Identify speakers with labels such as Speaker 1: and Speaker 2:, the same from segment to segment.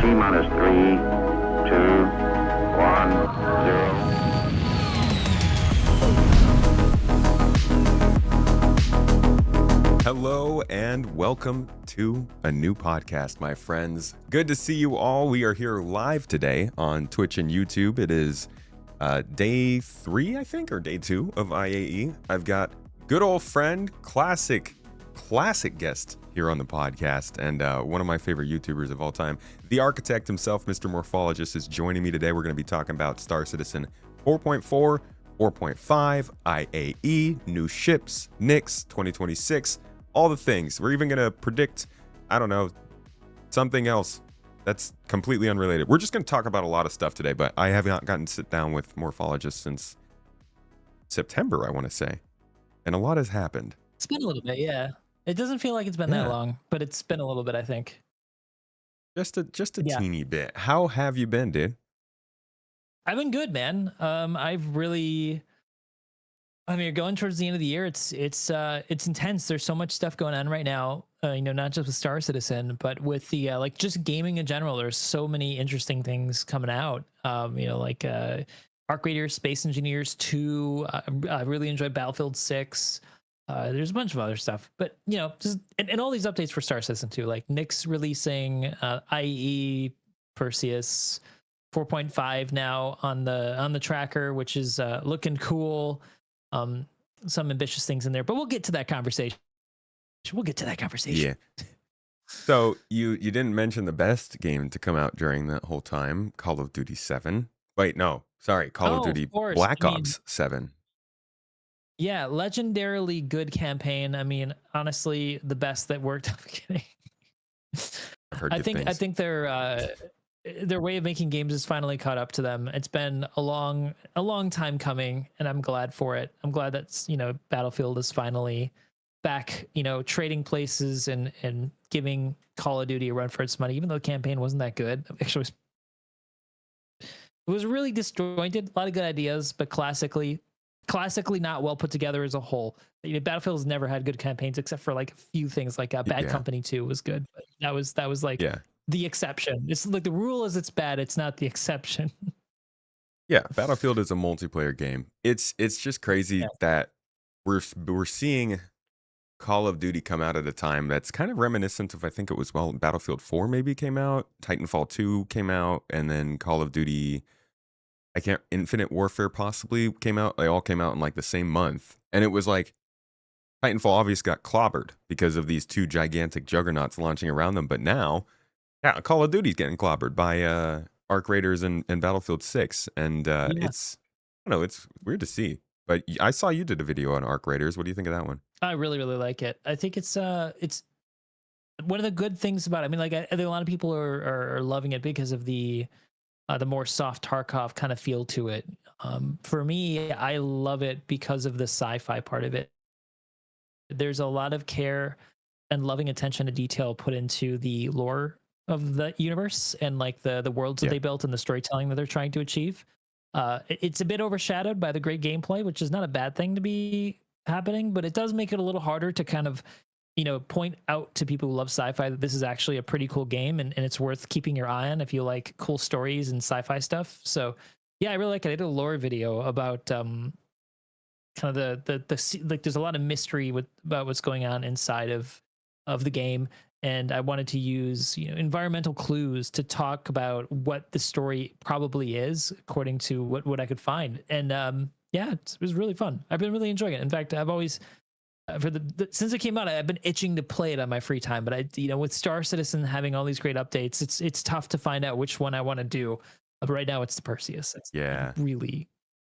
Speaker 1: T-minus 3, 2, 1, 0.
Speaker 2: Hello and welcome to a new podcast, my friends. Good to see you all. We are here live today on Twitch and YouTube. It is day 3, I think, or day 2 of IAE. I've got good old friend, classic guest here on the podcast, and one of my favorite YouTubers of all time, the architect himself, Mr. Morphologis, is joining me today. We're going to be talking about Star Citizen 4.4, 4.5, IAE, new ships, Nix, 2026, all the things. We're even going to predict, I don't know, something else that's completely unrelated. We're just going to talk about a lot of stuff today, but I have not gotten to sit down with Morphologis since September, I want to say. And a lot has happened.
Speaker 3: It's been a little bit, yeah. It doesn't feel like it's been that long, but it's been a little bit, I think.
Speaker 2: Just a teeny bit. How have you been, dude?
Speaker 3: I've been good, man. You're going towards the end of the year. It's intense. There's so much stuff going on right now. Not just with Star Citizen, but with the just gaming in general. There's so many interesting things coming out. Arc Raiders, Space Engineers 2. I really enjoyed Battlefield 6. There's a bunch of other stuff, but and all these updates for Star Citizen 2, like Nix releasing, IE, Perseus, 4.5 now on the tracker, which is looking cool. Some ambitious things in there, but we'll get to that conversation. Yeah.
Speaker 2: So you didn't mention the best game to come out during that whole time, Call of Duty 7. Wait, no, sorry, Call of Duty Black Ops 7.
Speaker 3: Yeah, legendarily good campaign. I mean, honestly, the best that worked. I'm kidding. I think their way of making games is finally caught up to them. It's been a long time coming, and I'm glad for it. I'm glad that Battlefield is finally back, trading places and giving Call of Duty a run for its money, even though the campaign wasn't that good. Actually, it was really disjointed. A lot of good ideas, but classically not well put together as a whole. Battlefield has never had good campaigns except for like a few things, like Bad Company 2 was good, but that was like the exception. It's like the rule is it's bad, it's not the exception.
Speaker 2: Yeah, Battlefield is a multiplayer game. It's just crazy that we're seeing Call of Duty come out at a time that's kind of reminiscent of, I think it was, Battlefield 4 maybe came out, Titanfall 2 came out, and then Call of Duty, Infinite Warfare possibly came out. They all came out in like the same month. And it was like Titanfall obviously got clobbered because of these two gigantic juggernauts launching around them. But now, Call of Duty's getting clobbered by Arc Raiders and Battlefield 6. And it's weird to see. But I saw you did a video on Arc Raiders. What do you think of that one?
Speaker 3: I really, really like it. I think it's one of the good things about it. I mean, like I think a lot of people are loving it because of the more soft Tarkov kind of feel to it. For me, I love it because of the sci-fi part of it. There's a lot of care and loving attention to detail put into the lore of the universe and like the worlds that they built and the storytelling that they're trying to achieve. It's a bit overshadowed by the great gameplay, which is not a bad thing to be happening, but it does make it a little harder to kind of point out to people who love sci-fi that this is actually a pretty cool game and it's worth keeping your eye on if you like cool stories and sci-fi stuff. So yeah, I really like it. I did a lore video about kind of the like there's a lot of mystery about what's going on inside of the game, and I wanted to use environmental clues to talk about what the story probably is according to what I could find. And it was really fun. I've been really enjoying it. In fact, I've always since it came out, I've been itching to play it on my free time. But with Star Citizen having all these great updates, it's tough to find out which one I want to do. But right now, it's the Perseus. It's really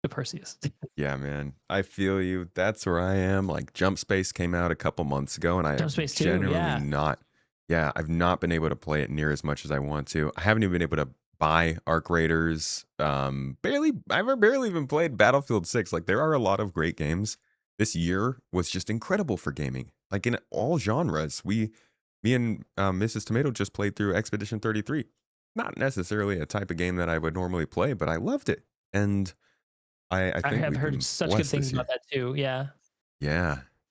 Speaker 3: the Perseus.
Speaker 2: Yeah, man, I feel you. That's where I am. Like Jump Space came out a couple months ago, and I've not been able to play it near as much as I want to. I haven't even been able to buy Arc Raiders. I've barely even played Battlefield 6. Like there are a lot of great games. This year was just incredible for gaming, like in all genres. Me and Mrs. Tomato just played through Expedition 33. Not necessarily a type of game that I would normally play, but I loved it. And I think
Speaker 3: have heard such good things about that too. Yeah,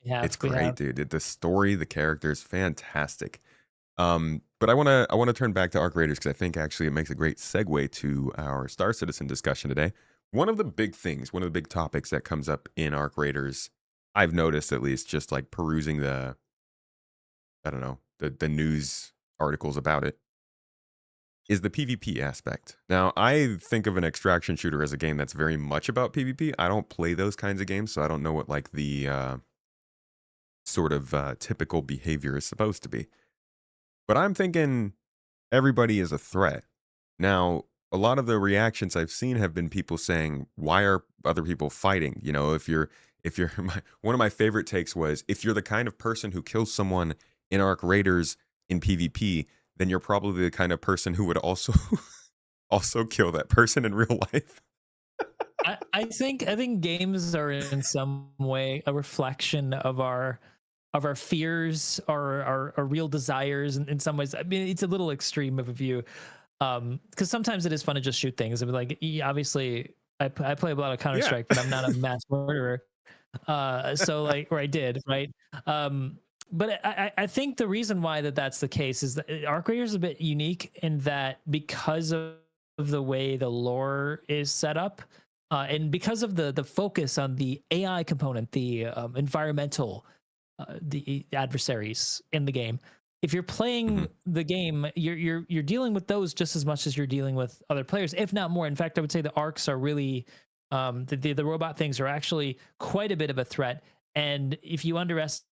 Speaker 2: it's great, dude. The story, the characters, fantastic. But I wanna turn back to Arc Raiders because I think actually it makes a great segue to our Star Citizen discussion today. One of the big things, one of the big topics that comes up in Arc Raiders, I've noticed at least just like perusing the I don't know the news articles about it, is the PvP aspect. Now, I think of an extraction shooter as a game that's very much about PvP. I don't play those kinds of games, so I don't know what like the sort of typical behavior is supposed to be. But I'm thinking everybody is a threat. Now, a lot of the reactions I've seen have been people saying, "Why are other people fighting?" You know, if you're one of my favorite takes was if you're the kind of person who kills someone in Arc Raiders in PvP, then you're probably the kind of person who would also also kill that person in real life.
Speaker 3: I think games are in some way a reflection of our fears, our real desires, in some ways. I mean, it's a little extreme of a view, because sometimes it is fun to just shoot things. I mean, like obviously, I play a lot of Counter
Speaker 2: Yeah.
Speaker 3: Strike, but I'm not a mass murderer. So like, or I did, right? Um, but I think the reason why that's the case is that Arc Raiders is a bit unique in that because of the way the lore is set up, and because of the focus on the AI component, the environmental, the adversaries in the game. If you're playing
Speaker 2: Mhm.
Speaker 3: the game, you're dealing with those just as much as you're dealing with other players, if not more. In fact, I would say the arcs are really the robot things are actually quite a bit of a threat. And if you underestimate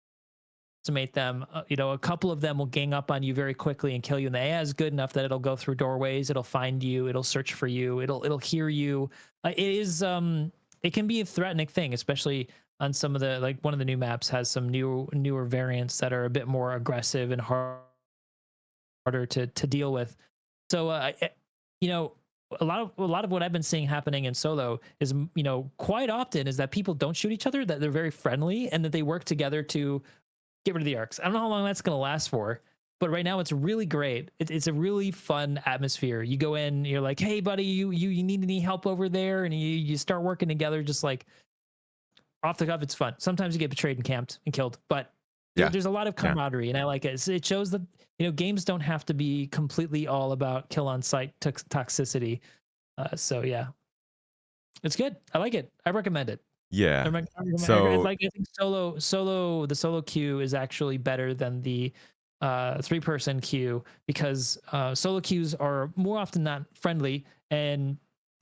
Speaker 3: them, a couple of them will gang up on you very quickly and kill you. And the AI is good enough that it'll go through doorways, it'll find you, it'll search for you, it'll hear you. It can be a threatening thing, especially on some of the, like, one of the new maps has some newer variants that are a bit more aggressive and harder to deal with. So you know, a lot of what I've been seeing happening in solo is, quite often is that people don't shoot each other, that they're very friendly and that they work together to get rid of the arcs. I don't know how long that's going to last for, but right now it's really great. It's a really fun atmosphere. You go in, you're like, "Hey, buddy, you need any help over there?" And you start working together, just like off the cuff. It's fun. Sometimes you get betrayed and camped and killed, but
Speaker 2: Yeah.
Speaker 3: there's a lot of
Speaker 2: Yeah.
Speaker 3: camaraderie, and I like it. It shows that games don't have to be completely all about kill on site toxicity. So yeah, it's good. I like it. I recommend it.
Speaker 2: Yeah.
Speaker 3: I
Speaker 2: So
Speaker 3: think the solo queue is actually better than the three-person queue, because solo queues are more often not friendly, and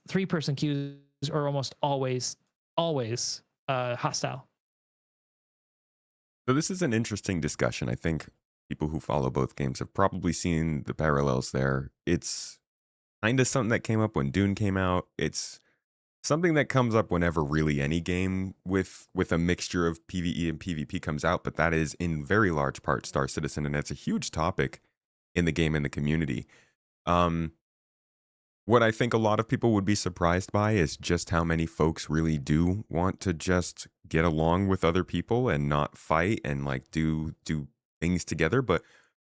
Speaker 3: three-person queues are almost always hostile.
Speaker 2: so this is an interesting discussion. I think people who follow both games have probably seen the parallels there. It's kind of something that came up when Dune came out. It's something that comes up whenever really any game with a mixture of PvE and PvP comes out, but that is in very large part Star Citizen, and that's a huge topic in the game and the community. Um, what I think a lot of people would be surprised by is just how many folks really do want to just get along with other people and not fight and like do things together. But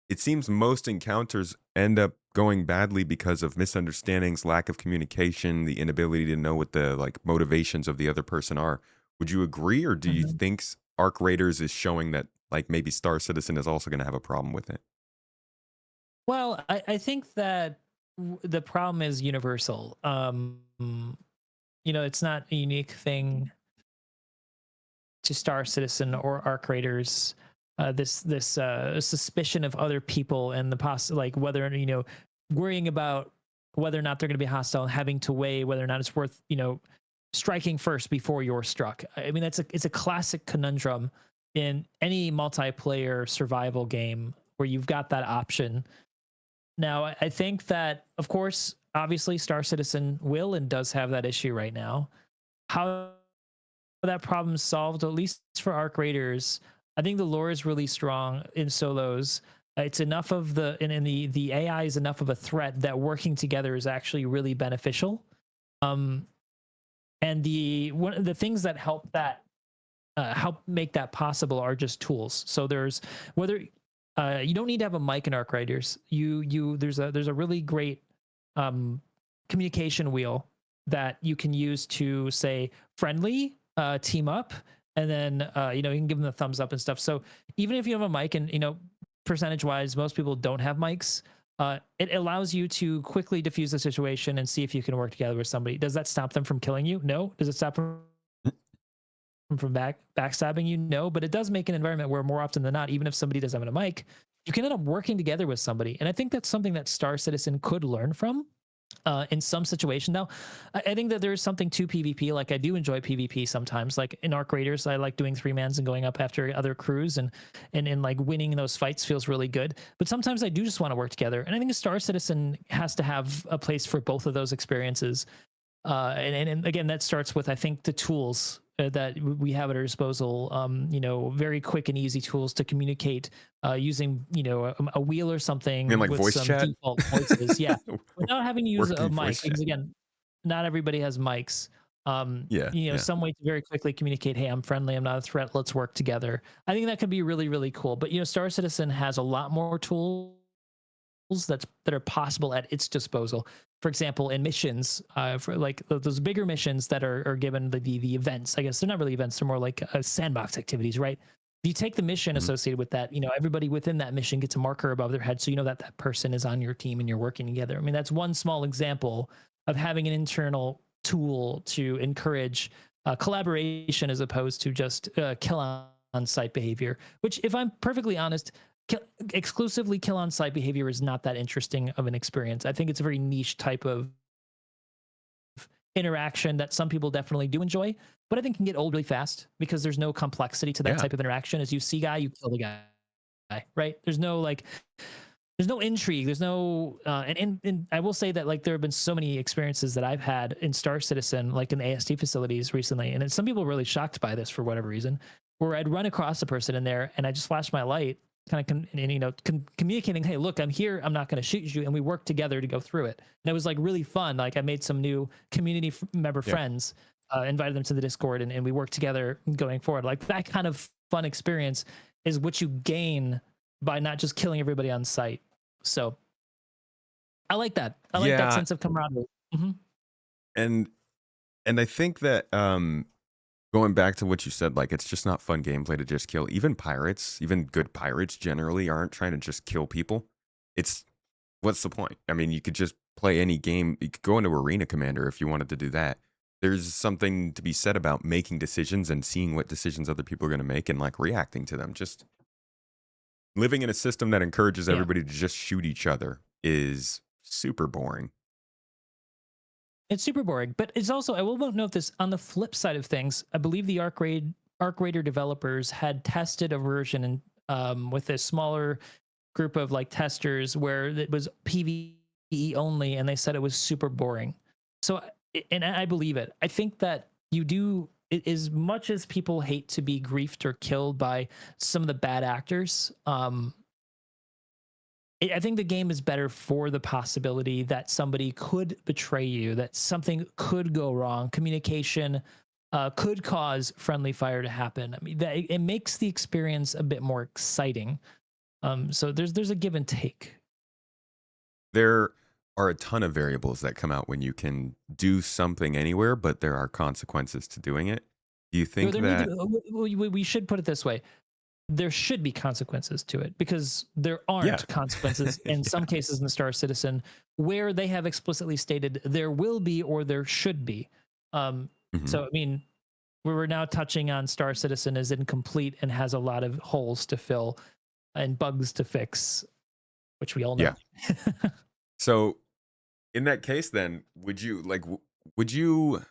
Speaker 2: it seems most encounters end up going badly because of misunderstandings, lack of communication, the inability to know what the like motivations of the other person are. Would you agree, or do you
Speaker 3: Mhm.
Speaker 2: think Arc Raiders is showing that like maybe Star Citizen is also going to have a problem with it?
Speaker 3: Well, I think that the problem is universal. It's not a unique thing to Star Citizen or Arc Raiders. This suspicion of other people and like whether, worrying about whether or not they're going to be hostile and having to weigh whether or not it's worth, striking first before you're struck. I mean, it's a classic conundrum in any multiplayer survival game where you've got that option. Now, I think that, of course, obviously, Star Citizen will and does have that issue right now. How that problem solved, at least for Arc Raiders, I think the lore is really strong in solos. It's enough of the AI is enough of a threat that working together is actually really beneficial. Um, and one of the things that help make that possible are just tools. So there's whether you don't need to have a mic in Arc Raiders. There's a really great um, communication wheel that you can use to say friendly, team up, and then you can give them the thumbs up and stuff. So even if you have a mic and percentage wise, most people don't have mics. It allows you to quickly diffuse the situation and see if you can work together with somebody. Does that stop them from killing you? No. Does it stop them from backstabbing you? No. But it does make an environment where more often than not, even if somebody doesn't have a mic, you can end up working together with somebody. And I think that's something that Star Citizen could learn from. In some situation now, I think that there is something to PvP. Like I do enjoy PvP sometimes. Like in Arc Raiders, I like doing 3-mans and going up after other crews, and like winning those fights feels really good. But sometimes I do just want to work together, and I think Star Citizen has to have a place for both of those experiences. And again, that starts with, I think, the tools that we have at our disposal. Very quick and easy tools to communicate using, a wheel or something
Speaker 2: like
Speaker 3: with
Speaker 2: voice
Speaker 3: some
Speaker 2: chat?
Speaker 3: default voices. Yeah, without having to use a
Speaker 2: Working
Speaker 3: mic,
Speaker 2: voice
Speaker 3: because
Speaker 2: chat.
Speaker 3: again, not everybody has mics.
Speaker 2: Yeah.
Speaker 3: Some way to very quickly communicate, hey, I'm friendly, I'm not a threat, let's work together. I think that could be really, really cool. But Star Citizen has a lot more tools that are possible at its disposal. For example, in missions, for like those bigger missions that are given the events, I guess they're not really events, they're more like sandbox activities, right? If you take the mission
Speaker 2: Mhm.
Speaker 3: associated with that, everybody within that mission gets a marker above their head, so you know that that person is on your team and you're working together. I mean, that's one small example of having an internal tool to encourage collaboration as opposed to just kill on site behavior. Which, if I'm perfectly honest, exclusively kill on site behavior is not that interesting of an experience. I think it's a very niche type of interaction that some people definitely do enjoy, but I think can get old really fast because there's no complexity to that
Speaker 2: Yeah.
Speaker 3: type of interaction. As you see guy, you kill the guy, right? There's no intrigue. There's no, and I will say that like there have been so many experiences that I've had in Star Citizen, like in the AST facilities recently, and some people were really shocked by this for whatever reason, where I'd run across a person in there and I just flashed my light, kind of, communicating, hey, look, I'm here. I'm not going to shoot you, and we worked together to go through it. And it was like really fun. Like I made some new community member
Speaker 2: Yeah.
Speaker 3: friends, invited them to the Discord, and we worked together going forward. Like that kind of fun experience is what you gain by not just killing everybody on site. So I like that. I like that
Speaker 2: Yeah.
Speaker 3: sense of camaraderie. Hmm.
Speaker 2: And I think that going back to what you said, like it's just not fun gameplay to just kill. Even pirates, even good pirates generally aren't trying to just kill people. It's what's the point? I mean, you could just play any game. You could go into Arena Commander if you wanted to do that. There's something to be said about making decisions and seeing what decisions other people are going to make and like reacting to them. Just living in a system that encourages
Speaker 3: Yeah.
Speaker 2: everybody to just shoot each other is super boring.
Speaker 3: It's super boring, but it's also, I will note this on the flip side of things. I believe the Arc Raider developers had tested a version with a smaller group of like testers where it was PvE only, and they said it was super boring. So, and I believe it. I think that you do, as much as people hate to be griefed or killed by some of the bad actors, I think the game is better for the possibility that somebody could betray you, that something could go wrong, communication could cause friendly fire to happen. I mean, it makes the experience a bit more exciting. So there's a give and take.
Speaker 2: There are a ton of variables that come out when you can do something anywhere, but there are consequences to doing it. Do you think that?
Speaker 3: We should put it this way: there should be consequences to it, because there
Speaker 2: Yeah.
Speaker 3: aren't consequences in some cases in the Star Citizen where they have explicitly stated there will be or there should be.
Speaker 2: Mhm.
Speaker 3: So I mean, we're now touching on Star Citizen is incomplete and has a lot of holes to fill and bugs to fix, which we all know.
Speaker 2: Yeah. So in that case, then would you like? Would you?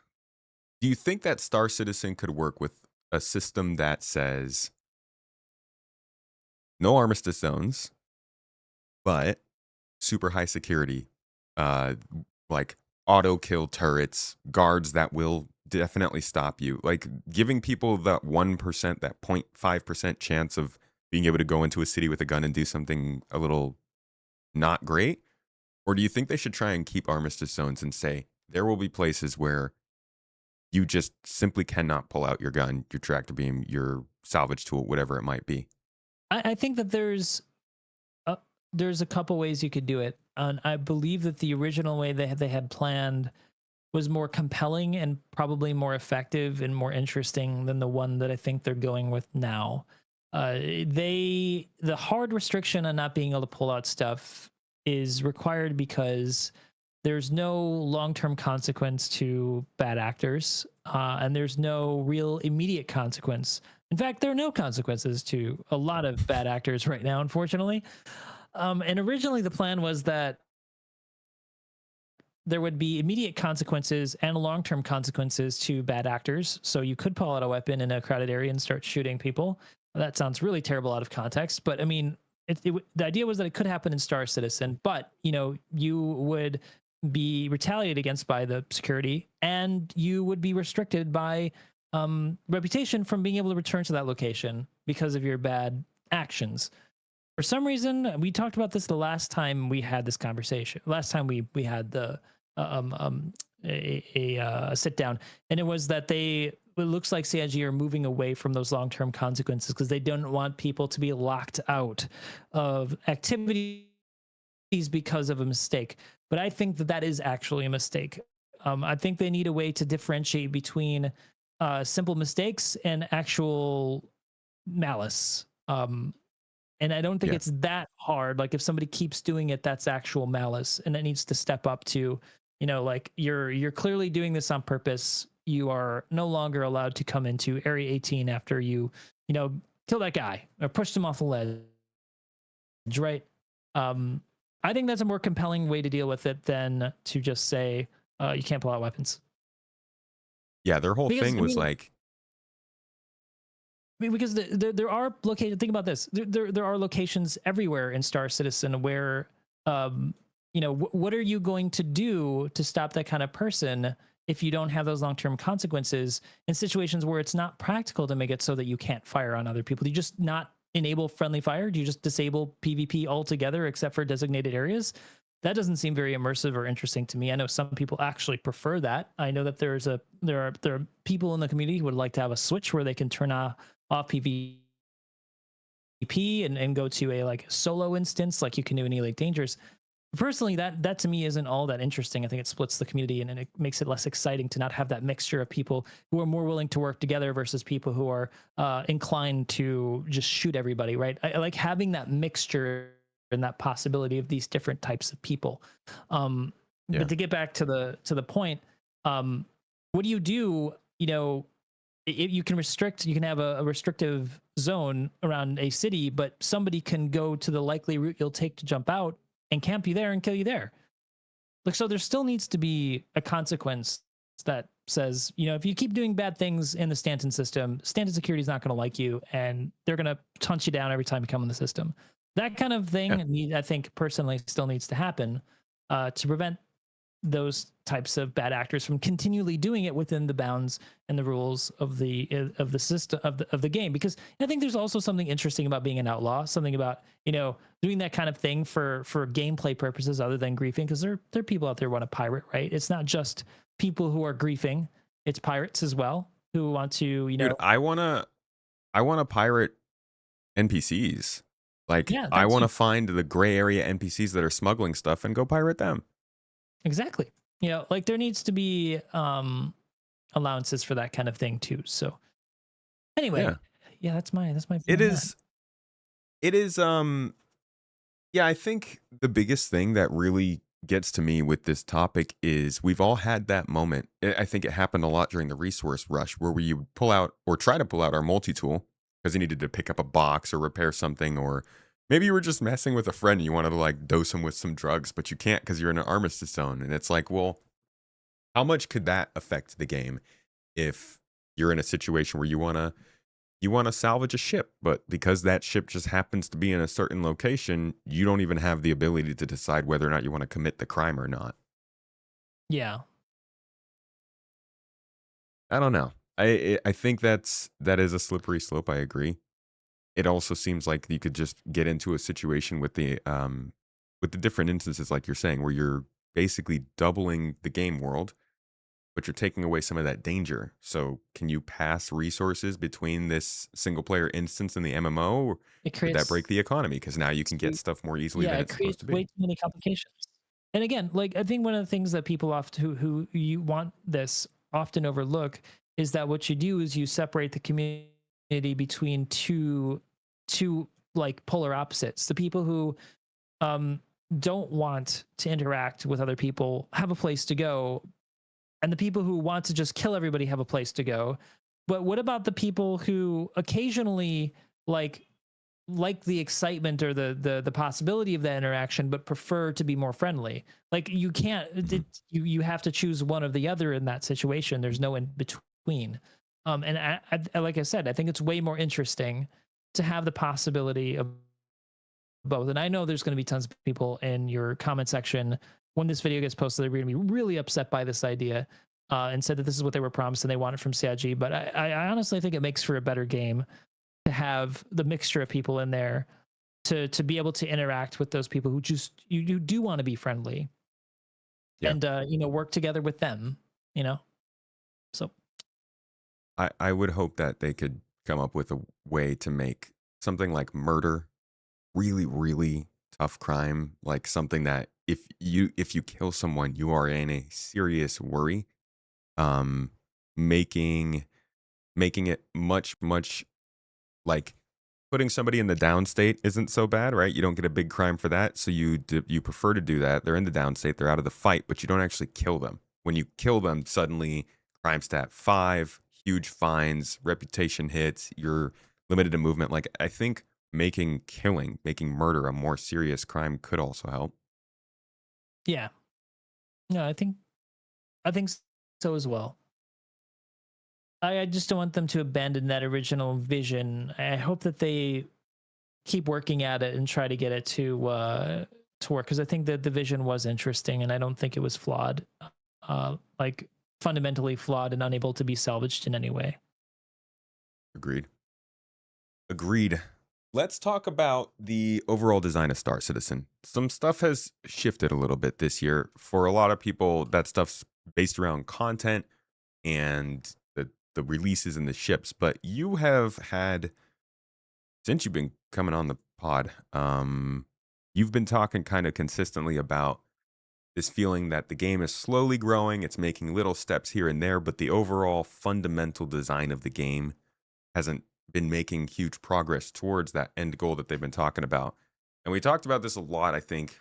Speaker 2: Do you think that Star Citizen could work with a system that says no armistice zones, but super high security, uh, like auto kill turrets, guards that will definitely stop you, like giving people that 1%, that 0.5% chance of being able to go into a city with a gun and do something a little not great? Or do you think they should try and keep armistice zones and say there will be places where you just simply cannot pull out your gun, your tractor beam, your salvage tool, whatever it might be?
Speaker 3: I think that there's a couple ways you could do it. And I believe that the original way they had planned was more compelling and probably more effective and more interesting than the one that I think they're going with now. The hard restriction on not being able to pull out stuff is required because there's no long-term consequence to bad actors, and there's no real immediate consequence. In fact, there are no consequences to a lot of bad actors right now, unfortunately. And originally, the plan was that there would be immediate consequences and long-term consequences to bad actors. So you could pull out a weapon in a crowded area and start shooting people. That sounds really terrible out of context, but I mean, the idea was that it could happen in Star Citizen, but you would be retaliated against by the security, and you would be restricted by reputation from being able to return to that location because of your bad actions. For some reason, we talked about this the last time we had this conversation. Last time we had the sit down, and it was that it looks like CIG are moving away from those long-term consequences because they don't want people to be locked out of activities because of a mistake. But I think that is actually a mistake. I think they need a way to differentiate between simple mistakes and actual malice. And I don't think
Speaker 2: Yeah.
Speaker 3: it's that hard. Like if somebody keeps doing it, that's actual malice, and it needs to step up to, like you're clearly doing this on purpose. You are no longer allowed to come into Area 18 after kill that guy or pushed him off the ledge. Right? I think that's a more compelling way to deal with it than to just say you can't pull out weapons.
Speaker 2: Yeah, their whole
Speaker 3: Because
Speaker 2: thing was like,
Speaker 3: because there are locations. Think about this. There are locations everywhere in Star Citizen where, what are you going to do to stop that kind of person if you don't have those long-term consequences in situations where it's not practical to make it so that you can't fire on other people? Do you just not enable friendly fire? Do you just disable PvP altogether except for designated areas? That doesn't seem very immersive or interesting to me. I know some people actually prefer that. I know that there are people in the community who would like to have a switch where they can turn off PvP and go to a like solo instance like you can do in Elite Dangerous. Personally, that to me isn't all that interesting. I think it splits the community and it makes it less exciting to not have that mixture of people who are more willing to work together versus people who are inclined to just shoot everybody, right? I like having that mixture and that possibility of these different types of people.
Speaker 2: Yeah.
Speaker 3: But to get back to the point, what do you do? You can have a restrictive zone around a city, but somebody can go to the likely route you'll take to jump out and camp you there and kill you there. Like, so there still needs to be a consequence that says, if you keep doing bad things in the Stanton system, Stanton security is not going to like you and they're going to hunt you down every time you come in the system. That kind of thing, I think personally still needs to happen to prevent those types of bad actors from continually doing it within the bounds and the rules of the system of the game. Because I think there's also something interesting about being an outlaw, something about doing that kind of thing for gameplay purposes other than griefing, because there are people out there who want to pirate, right? It's not just people who are griefing, it's pirates as well who want to
Speaker 2: dude, I wanna pirate NPCs. Like,
Speaker 3: yeah,
Speaker 2: I
Speaker 3: that's
Speaker 2: want to find the gray area NPCs that are smuggling stuff and go pirate them.
Speaker 3: exactly. Like there needs to be allowances for that kind of thing too. So anyway, yeah, that's my
Speaker 2: It is yeah, I think the biggest thing that really gets to me with this topic is we've all had that moment. I think it happened a lot during the resource rush where we would pull out or try to pull out our multi-tool because you needed to pick up a box or repair something, or maybe you were just messing with a friend and you wanted to like dose him with some drugs, but you can't because you're in an armistice zone. And it's like, well, how much could that affect the game if you're in a situation where you want to salvage a ship, but because that ship just happens to be in a certain location, you don't even have the ability to decide whether or not you want to commit the crime or not.
Speaker 3: Yeah.
Speaker 2: I don't know. I think that is a slippery slope. I agree. It also seems like you could just get into a situation with the different instances, like you're saying, where you're basically doubling the game world, but you're taking away some of that danger. So can you pass resources between this single player instance and the MMO? Or
Speaker 3: It
Speaker 2: would that
Speaker 3: creates
Speaker 2: break the economy? Because now you can get stuff more easily than
Speaker 3: it
Speaker 2: it's supposed
Speaker 3: creates
Speaker 2: to
Speaker 3: way
Speaker 2: be.
Speaker 3: too many complications. And again, like I think one of the things that people often who you want this often overlook is that what you do is you separate the community between two two like polar opposites. The people who um, don't want to interact with other people have a place to go, and the people who want to just kill everybody have a place to go. But what about the people who occasionally like the excitement or the possibility of that interaction, but prefer to be more friendly? Like you can't you have to choose one or the other in that situation. There's no in between. And like I said, I think it's way more interesting to have the possibility of both. And I know there's going to be tons of people in your comment section when this video gets posted, they're going to be really upset by this idea, and said that this is what they were promised and they want it from CIG. But I honestly think it makes for a better game to have the mixture of people in there to be able to interact with those people who just you do want to be friendly,
Speaker 2: Yeah.
Speaker 3: and work together with them. So
Speaker 2: I would hope that they could come up with a way to make something like murder really, really tough crime, like something that if you kill someone, you are in a serious worry. Um, making making it much like putting somebody in the down state isn't so bad, right? You don't get a big crime for that, so you prefer to do that. They're in the down state, they're out of the fight, but you don't actually kill them. When you kill them, suddenly crime stat 5, huge fines, reputation hits, you're limited to movement. Like I think making murder a more serious crime could also help.
Speaker 3: yeah, no, I think so as well. I just don't want them to abandon that original vision. I hope that they keep working at it and try to get it to work, because I think that the vision was interesting and I don't think it was flawed, like fundamentally flawed and unable to be salvaged in any way.
Speaker 2: Agreed. Agreed. Let's talk about the overall design of Star Citizen. Some stuff has shifted a little bit this year. For a lot of people, that stuff's based around content and the releases and the ships. But you have had, since you've been coming on the pod, you've been talking kind of consistently about this feeling that the game is slowly growing. It's making little steps here and there, but the overall fundamental design of the game hasn't been making huge progress towards that end goal that they've been talking about. And we talked about this a lot, I think,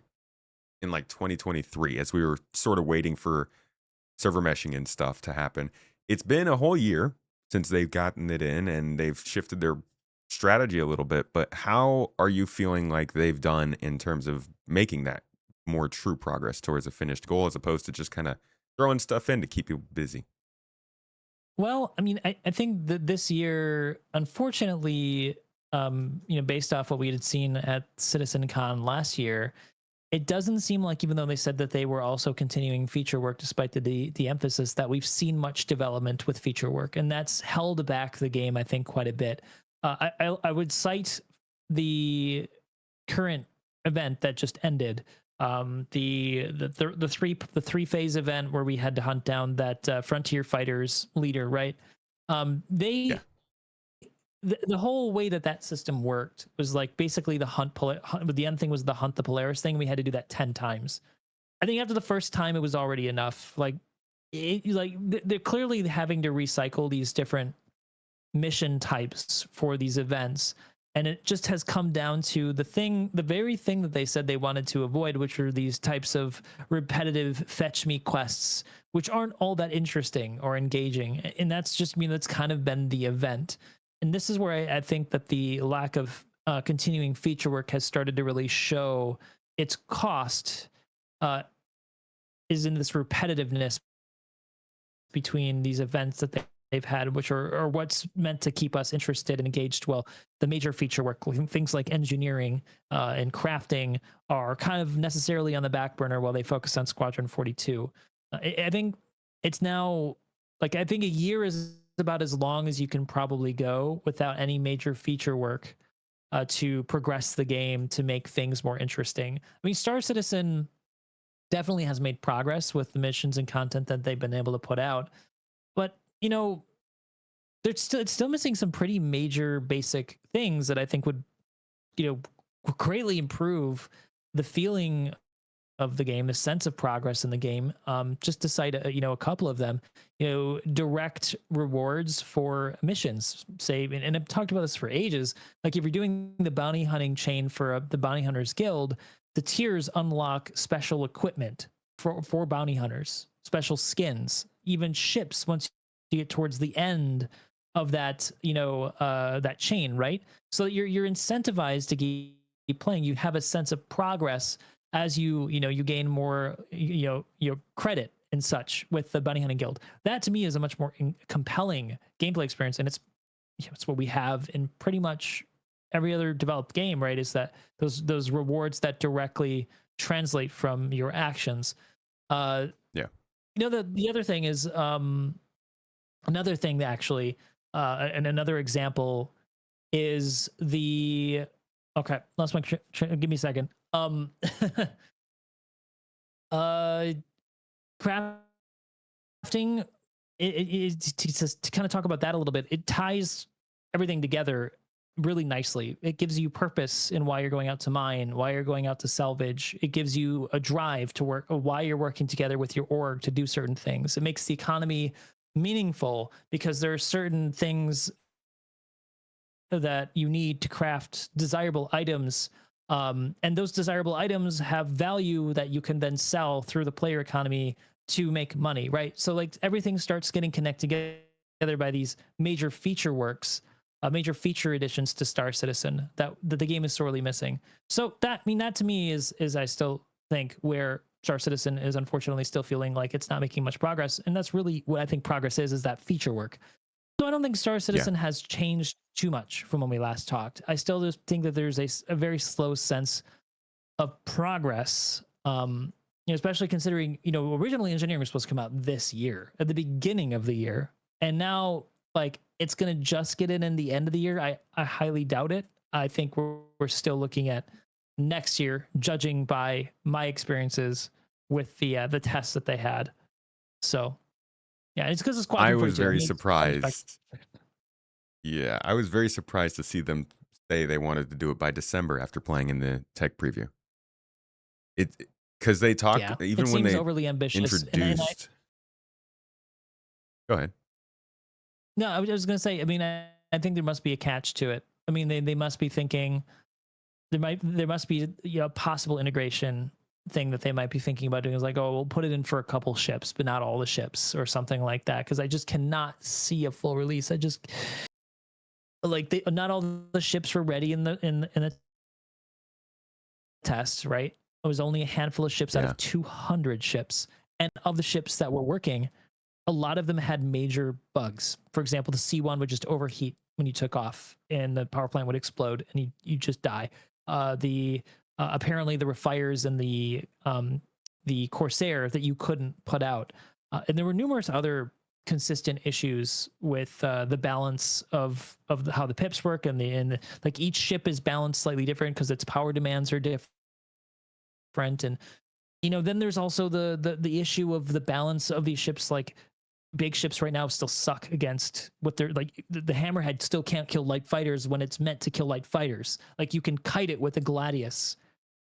Speaker 2: in like 2023 as we were sort of waiting for server meshing and stuff to happen. It's been a whole year since they've gotten it in and they've shifted their strategy a little bit. But how are you feeling like they've done in terms of making that more true progress towards a finished goal as opposed to just kind of throwing stuff in to keep you busy?
Speaker 3: Well, I mean, I think that this year, unfortunately, based off what we had seen at CitizenCon last year, it doesn't seem like, even though they said that they were also continuing feature work despite the emphasis, that we've seen much development with feature work, and that's held back the game, I think, quite a bit. I would cite the current event that just ended, the three phase event where we had to hunt down that frontier fighters leader, right?
Speaker 2: Yeah.
Speaker 3: They the whole way that system worked was like basically but the end thing was the hunt the Polaris thing. We had to do that 10 times. I think after the first time it was already enough. They're clearly having to recycle these different mission types for these events, and it just has come down to the very thing that they said they wanted to avoid, which are these types of repetitive fetch me quests, which aren't all that interesting or engaging. And that's kind of been the event. And this is where I think that the lack of continuing feature work has started to really show its cost, is in this repetitiveness between these events that they've had, which are what's meant to keep us interested and engaged. Well, the major feature work, things like engineering and crafting, are kind of necessarily on the back burner while they focus on Squadron 42. I think it's now, like, I think a year is about as long as you can probably go without any major feature work to progress the game, to make things more interesting. I mean, Star Citizen definitely has made progress with the missions and content that they've been able to put out, but it's still missing some pretty major basic things that I think would greatly improve the feeling of the game, a sense of progress in the game. Just to cite a couple of them, direct rewards for missions. Say, and I've talked about this for ages. Like if you're doing the bounty hunting chain for the Bounty Hunters Guild, the tiers unlock special equipment for bounty hunters, special skins, even ships once you get towards the end of that that chain, right? So you're incentivized to keep playing. You have a sense of progress as you gain more your credit and such with the bounty hunting guild. That to me is a much more compelling gameplay experience, and it's what we have in pretty much every other developed game, right? Is that those rewards that directly translate from your actions. uh
Speaker 2: Yeah.
Speaker 3: the other thing is another thing that actually and another example is the okay, lost my give me a second. Uh Crafting, to kind of talk about that a little bit, it ties everything together really nicely. It gives you purpose in why you're going out to mine, why you're going out to salvage. It gives you a drive to work, why you're working together with your org to do certain things. It makes the economy meaningful because there are certain things that you need to craft desirable items. And those desirable items have value that you can then sell through the player economy to make money, right? So like everything starts getting connected together by these major feature works, major feature additions to Star Citizen that the game is sorely missing. So that to me is I still think where Star Citizen is unfortunately still feeling like it's not making much progress, and that's really what I think progress is that feature work. So I don't think Star
Speaker 2: Yeah.
Speaker 3: Citizen has changed too much from when we last talked. I still just think that there's a very slow sense of progress. Especially considering, originally engineering was supposed to come out this year at the beginning of the year. And now like it's going to just get in the end of the year. I highly doubt it. I think we're still looking at next year, judging by my experiences with the tests that they had. So yeah, it's because of
Speaker 2: I
Speaker 3: Squadron
Speaker 2: was
Speaker 3: 42. I
Speaker 2: very
Speaker 3: mean, I respect.
Speaker 2: surprised. Yeah, I was very surprised to see them say they wanted to do it by December after playing in the tech preview. It because they talked
Speaker 3: Yeah, it
Speaker 2: even when
Speaker 3: seems
Speaker 2: they
Speaker 3: overly ambitious. And I
Speaker 2: introduced. Go ahead.
Speaker 3: no, I was going to say. I mean, I think there must be a catch to it. I mean, they must be thinking there must be possible integration thing that they might be thinking about doing is like, oh, we'll put it in for a couple ships, but not all the ships or something like that. Because I just cannot see a full release. I just like not all the ships were ready in the test, right? It was only a handful of ships out
Speaker 2: Yeah.
Speaker 3: of 200 ships, and of the ships that were working, a lot of them had major bugs. For example, the C1 would just overheat when you took off, and the power plant would explode, and you just die. The apparently there were fires in the Corsair that you couldn't put out, and there were numerous other consistent issues with the balance of how the pips work, and like each ship is balanced slightly different because its power demands are different, and then there's also the issue of the balance of these ships. Like big ships right now still suck against what they're like. The Hammerhead still can't kill light fighters when it's meant to kill light fighters. Like you can kite it with a Gladius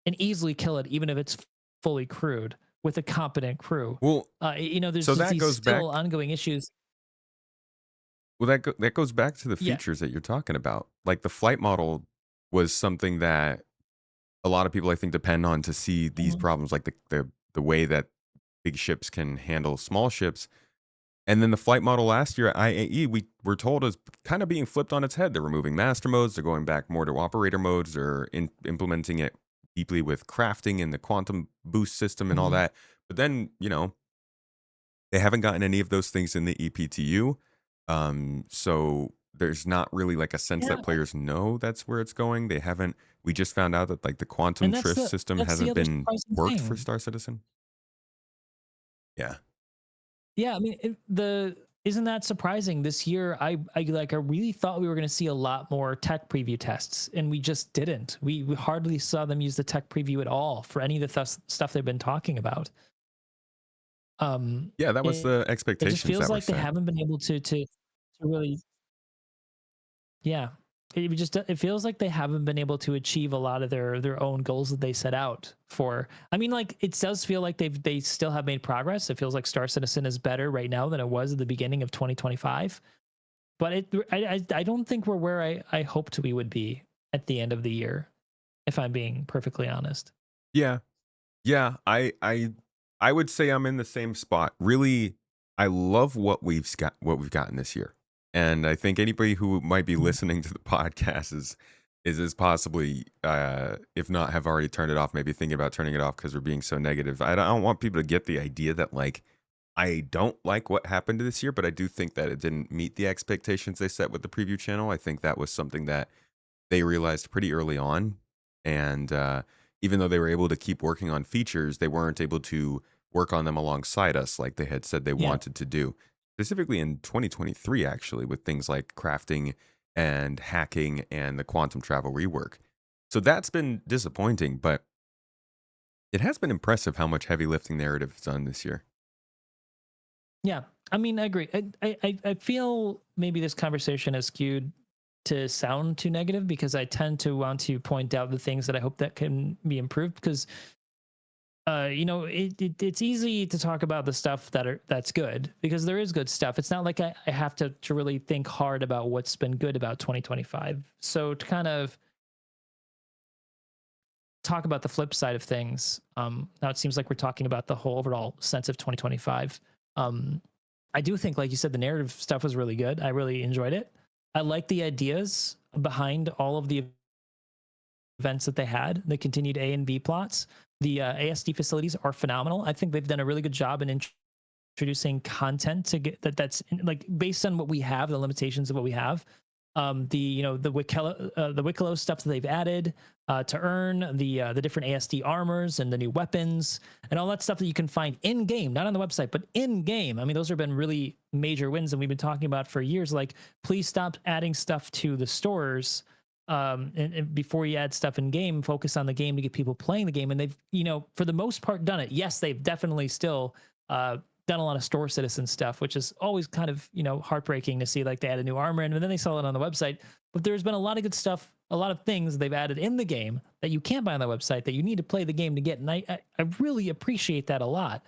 Speaker 3: and easily kill it, even if it's fully crewed with a competent crew.
Speaker 2: Well,
Speaker 3: There's
Speaker 2: so
Speaker 3: just
Speaker 2: that
Speaker 3: these
Speaker 2: goes back.
Speaker 3: still ongoing issues.
Speaker 2: Well, that goes back to the
Speaker 3: Yeah.
Speaker 2: features that you're talking about. Like the flight model was something that a lot of people I think depend on to see these
Speaker 3: Mhm.
Speaker 2: problems, like the way that big ships can handle small ships. And then the flight model last year at IAE, we were told is kind of being flipped on its head. They're removing master modes. They're going back more to operator modes. They're implementing it deeply with crafting and the quantum boost system and all
Speaker 3: Mhm.
Speaker 2: that. But then, they haven't gotten any of those things in the EPTU. So there's not really like a sense
Speaker 3: Yeah,
Speaker 2: that players know that's where it's going. They haven't. We just found out that like the quantum
Speaker 3: and that's
Speaker 2: tryst
Speaker 3: the
Speaker 2: system
Speaker 3: that's the
Speaker 2: hasn't
Speaker 3: other
Speaker 2: been
Speaker 3: surprising
Speaker 2: worked for
Speaker 3: thing.
Speaker 2: Star Citizen. Yeah.
Speaker 3: Yeah, I mean, the isn't that surprising? This year, I really thought we were going to see a lot more tech preview tests, and we just didn't. We hardly saw them use the tech preview at all for any of the stuff they've been talking about.
Speaker 2: Yeah, that was
Speaker 3: It,
Speaker 2: the
Speaker 3: it just
Speaker 2: expectations
Speaker 3: feels
Speaker 2: that were
Speaker 3: like they
Speaker 2: set.
Speaker 3: haven't been able to really, yeah. it feels like they haven't been able to achieve a lot of their own goals that they set out for. I mean, like it does feel like they still have made progress. It feels like Star Citizen is better right now than it was at the beginning of 2025. But I don't think we're where I hoped we would be at the end of the year, if I'm being perfectly honest.
Speaker 2: Yeah. Yeah, I would say I'm in the same spot. Really, I love what we've gotten this year. And I think anybody who might be
Speaker 3: Mhm.
Speaker 2: listening to the podcast is possibly if not have already turned it off, maybe thinking about turning it off because we're being so negative. I don't want people to get the idea that like I don't like what happened this year, but I do think that it didn't meet the expectations they set with the preview channel. I think that was something that they realized pretty early on. And even though they were able to keep working on features, they weren't able to work on them alongside us like they had said they
Speaker 3: Yeah.
Speaker 2: wanted to do. Specifically in 2023, actually, with things like crafting and hacking and the quantum travel rework. So that's been disappointing, but it has been impressive how much heavy lifting narrative is done this year.
Speaker 3: Yeah, I mean, I agree. I feel maybe this conversation is skewed to sound too negative because I tend to want to point out the things that I hope that can be improved because it's easy to talk about the stuff that's good because there is good stuff. It's not like I have to really think hard about what's been good about 2025. So to kind of talk about the flip side of things, now it seems like we're talking about the whole overall sense of 2025. um I do think, like you said, the narrative stuff was really good. I really enjoyed it. I like the ideas behind all of the events that they had, the continued A and B plots. The ASD facilities are phenomenal. I think they've done a really good job in introducing content to get like based on what we have, the limitations of what we have. The Wicklow stuff that they've added to earn the different ASD armors and the new weapons and all that stuff that you can find in game, not on the website, but in game. I mean, those have been really major wins, and we've been talking about for years. Like, please stop adding stuff to the stores. And before you add stuff in game, focus on the game to get people playing the game. And they've, for the most part, done it. Yes, they've definitely still done a lot of store citizen stuff, which is always kind of, heartbreaking to see. Like, they add a new armor and then they sell it on the website. But there's been a lot of good stuff, a lot of things they've added in the game that you can't buy on the website that you need to play the game to get. And I really appreciate that a lot.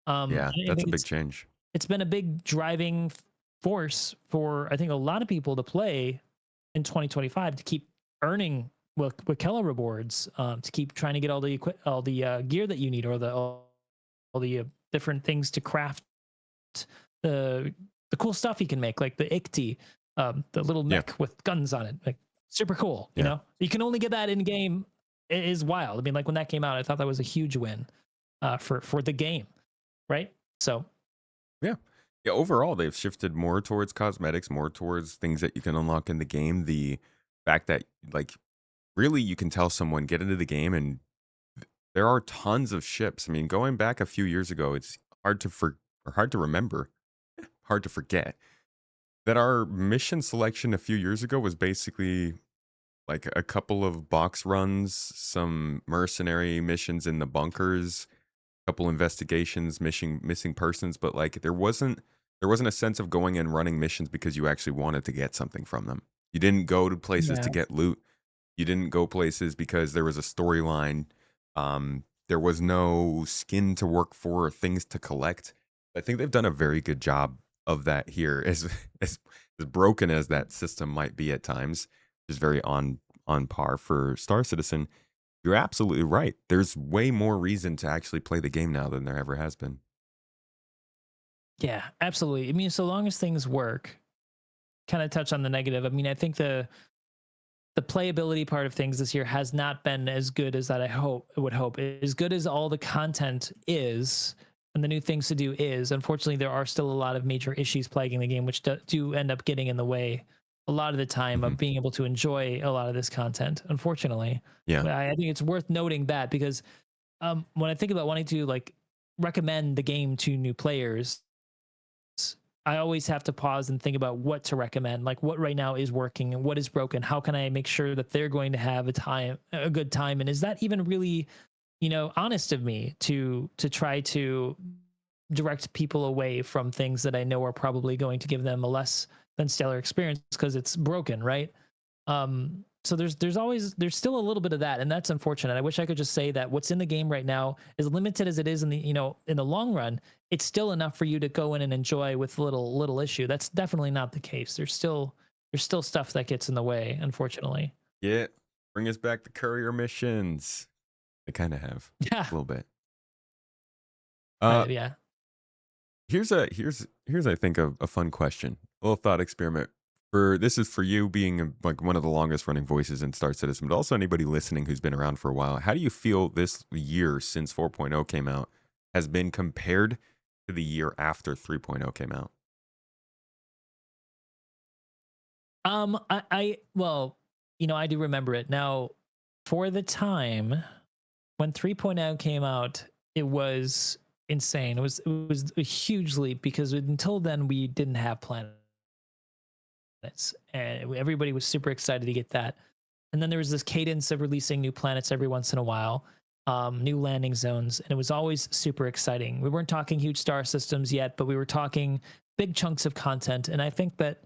Speaker 2: Yeah,
Speaker 3: I
Speaker 2: that's a
Speaker 3: think
Speaker 2: big change.
Speaker 3: it's been a big driving force for, I think, a lot of people to play in 2025 to keep earning with Keller rewards, to keep trying to get all the gear that you need, or all the different things to craft the the cool stuff you can make, like the Ikti, the little
Speaker 2: Yeah,
Speaker 3: mech with guns on it, like super cool.
Speaker 2: yeah.
Speaker 3: You can only get that in game. It is wild. I mean, like when that came out, I thought that was a huge win for the game, right? So
Speaker 2: Yeah. Yeah, overall, they've shifted more towards cosmetics, more towards things that you can unlock in the game. The fact that, like, really you can tell someone get into the game and there are tons of ships. I mean, going back a few years ago, it's hard to remember, hard to forget that our mission selection a few years ago was basically like a couple of box runs, some mercenary missions in the bunkers, couple investigations, missing persons, but like there wasn't a sense of going and running missions because you actually wanted to get something from them. You didn't go to places
Speaker 3: yeah,
Speaker 2: to get loot. You didn't go places because there was a storyline. There was no skin to work for or things to collect. I think they've done a very good job of that here. As broken as that system might be at times, is very on par for Star Citizen. You're absolutely right. There's way more reason to actually play the game now than there ever has been.
Speaker 3: yeah, absolutely. I mean, so long as things work, kind of touch on the negative. I mean, I think the playability part of things this year has not been as good as that would hope. As good as all the content is and the new things to do is, unfortunately, there are still a lot of major issues plaguing the game, which do end up getting in the way a lot of the time
Speaker 2: Hmm.
Speaker 3: of being able to enjoy a lot of this content, unfortunately.
Speaker 2: Yeah.
Speaker 3: But I think it's worth noting that because when I think about wanting to like recommend the game to new players, I always have to pause and think about what to recommend, like what right now is working and what is broken. How can I make sure that they're going to have a good time? And is that even really, honest of me to try to direct people away from things that I know are probably going to give them a less than stellar experience because it's broken, right? So there's still a little bit of that, and that's unfortunate. I wish I could just say that what's in the game right now, as limited as it is in the in the long run, it's still enough for you to go in and enjoy with little issue. That's definitely not the case. There's still stuff that gets in the way, unfortunately.
Speaker 2: Yeah, bring us back the courier missions. They kind of have
Speaker 3: Yeah,
Speaker 2: a little bit.
Speaker 3: kind
Speaker 2: Uh,
Speaker 3: of. Yeah.
Speaker 2: here's I think a fun question, a little thought experiment. For this is for you being like one of the longest running voices in Star Citizen, but also anybody listening who's been around for a while. How do you feel this year since 4.0 came out has been compared to the year after 3.0 came out?
Speaker 3: I well, I do remember it now. For the time when 3.0 came out, it was insane. It was a huge leap because until then we didn't have planets, and everybody was super excited to get that. And then there was this cadence of releasing new planets every once in a while, new landing zones, and it was always super exciting. We weren't talking huge star systems yet, but we were talking big chunks of content. And I think that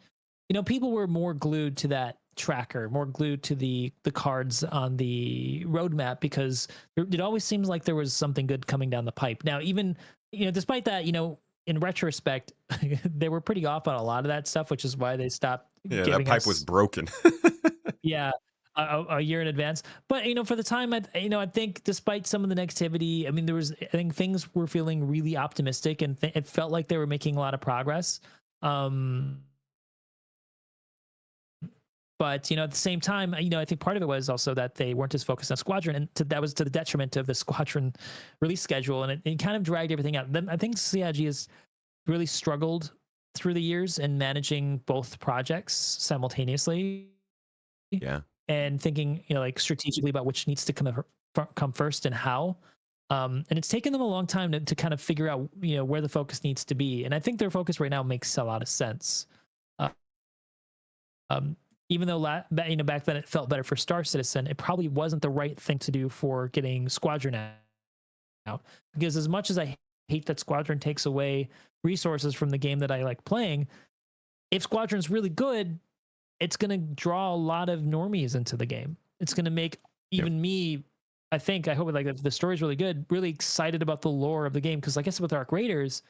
Speaker 3: people were more glued to that tracker, more glued to the cards on the roadmap because it always seems like there was something good coming down the pipe. Now, even despite that, in retrospect, they were pretty off on a lot of that stuff, which is why they stopped
Speaker 2: Yeah, that
Speaker 3: giving
Speaker 2: pipe was
Speaker 3: us,
Speaker 2: broken.
Speaker 3: yeah, a year in advance. But for the time, I think despite some of the negativity, I mean, I think things were feeling really optimistic, and it felt like they were making a lot of progress. Um, but at the same time, I think part of it was also that they weren't as focused on Squadron, and that was to the detriment of the Squadron release schedule, and it kind of dragged everything out. Then I think CIG has really struggled through the years in managing both projects simultaneously
Speaker 2: Yeah.
Speaker 3: and thinking like strategically about which needs to come first and how. And it's taken them a long time to kind of figure out where the focus needs to be, and I think their focus right now makes a lot of sense. uh, um, Even though back then it felt better for Star Citizen, it probably wasn't the right thing to do for getting Squadron out, because as much as I hate that Squadron takes away resources from the game that I like playing, if Squadron's really good, it's going to draw a lot of normies into the game. It's going to make
Speaker 2: Yep.
Speaker 3: even me, I hope, like, if the story's really good, really excited about the lore of the game. Because I guess with Arc Raiders,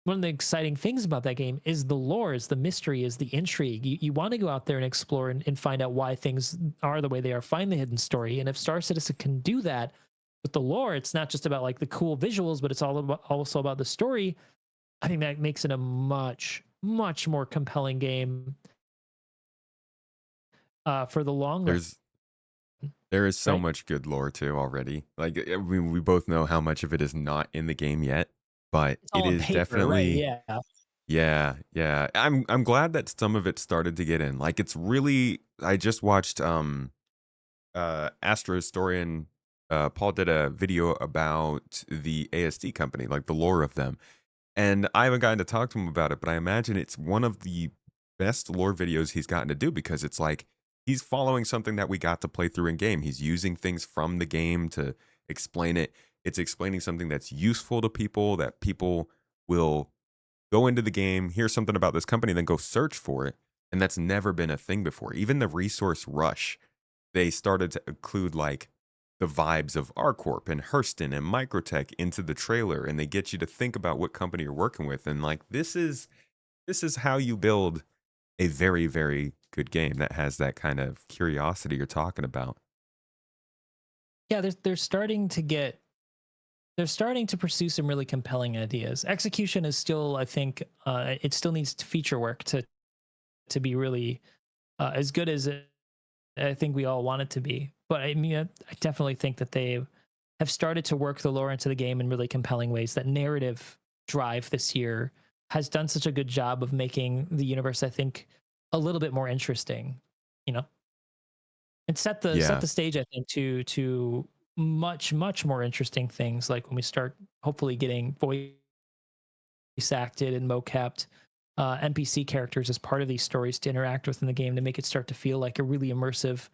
Speaker 3: one of the exciting things about that game is the lore, is the mystery, is the intrigue. You want to go out there and explore and find out why things are the way they are, find the hidden story. And if Star Citizen can do that with the lore, it's not just about like the cool visuals, but it's also about the story. I think that makes it a much, much more compelling game for the long run,
Speaker 2: There's there is so
Speaker 3: right?
Speaker 2: much good lore too already. Like we both know how much of it is not in the game yet, but
Speaker 3: It's
Speaker 2: it
Speaker 3: all on
Speaker 2: is
Speaker 3: paper, right?
Speaker 2: definitely.
Speaker 3: Yeah.
Speaker 2: Yeah, yeah. I'm glad that some of it started to get in. Like it's really I just watched Astro Historian Paul did a video about the ASD company, like the lore of them. And I haven't gotten to talk to him about it, but I imagine it's one of the best lore videos he's gotten to do because it's like he's following something that we got to play through in game. He's using things from the game to explain it. It's explaining something that's useful to people that people will go into the game, hear something about this company, then go search for it. And that's never been a thing before. Even the resource rush, they started to include like the vibes of ArcCorp and Hurston and Microtech into the trailer, and they get you to think about what company you're working with. And like this is how you build a very, very good game that has that kind of curiosity you're talking about.
Speaker 3: Yeah, they're starting to pursue some really compelling ideas. Execution is still, I think, it still needs feature work to be really as good as I think we all want it to be. But I mean, I definitely think that they have started to work the lore into the game in really compelling ways. That narrative drive this year has done such a good job of making the universe, I think, a little bit more interesting. You know, and set
Speaker 2: Yeah.
Speaker 3: the stage, I think, to much more interesting things, like when we start hopefully getting voice acted and mocapped NPC characters as part of these stories to interact with in the game, to make it start to feel like a really immersive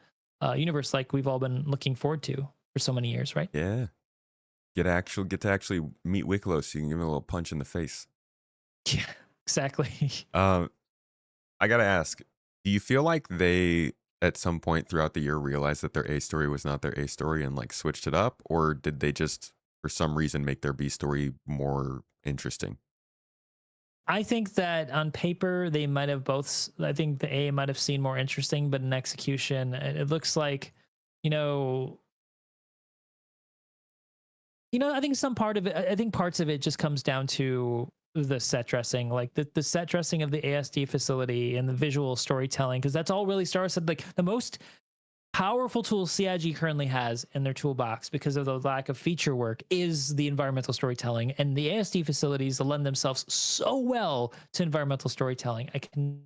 Speaker 3: universe, like we've all been looking forward to for so many years, right?
Speaker 2: Yeah. Get to actually meet Wicklow so you can give him a little punch in the face.
Speaker 3: Yeah, exactly.
Speaker 2: Um I gotta ask, do you feel like they at some point throughout the year realize that their A story was not their A story and like switched it up, or did they just for some reason make their B story more interesting?
Speaker 3: I think that on paper they might have both. I think the A might have seemed more interesting, but in execution, it looks like, you know, I think some part of it. I think parts of it just comes down to the set dressing, like the set dressing of the ASD facility and the visual storytelling, because that's all really starts at like the most powerful tool CIG currently has in their toolbox because of the lack of feature work is the environmental storytelling, and the ASD facilities lend themselves so well to environmental storytelling. I can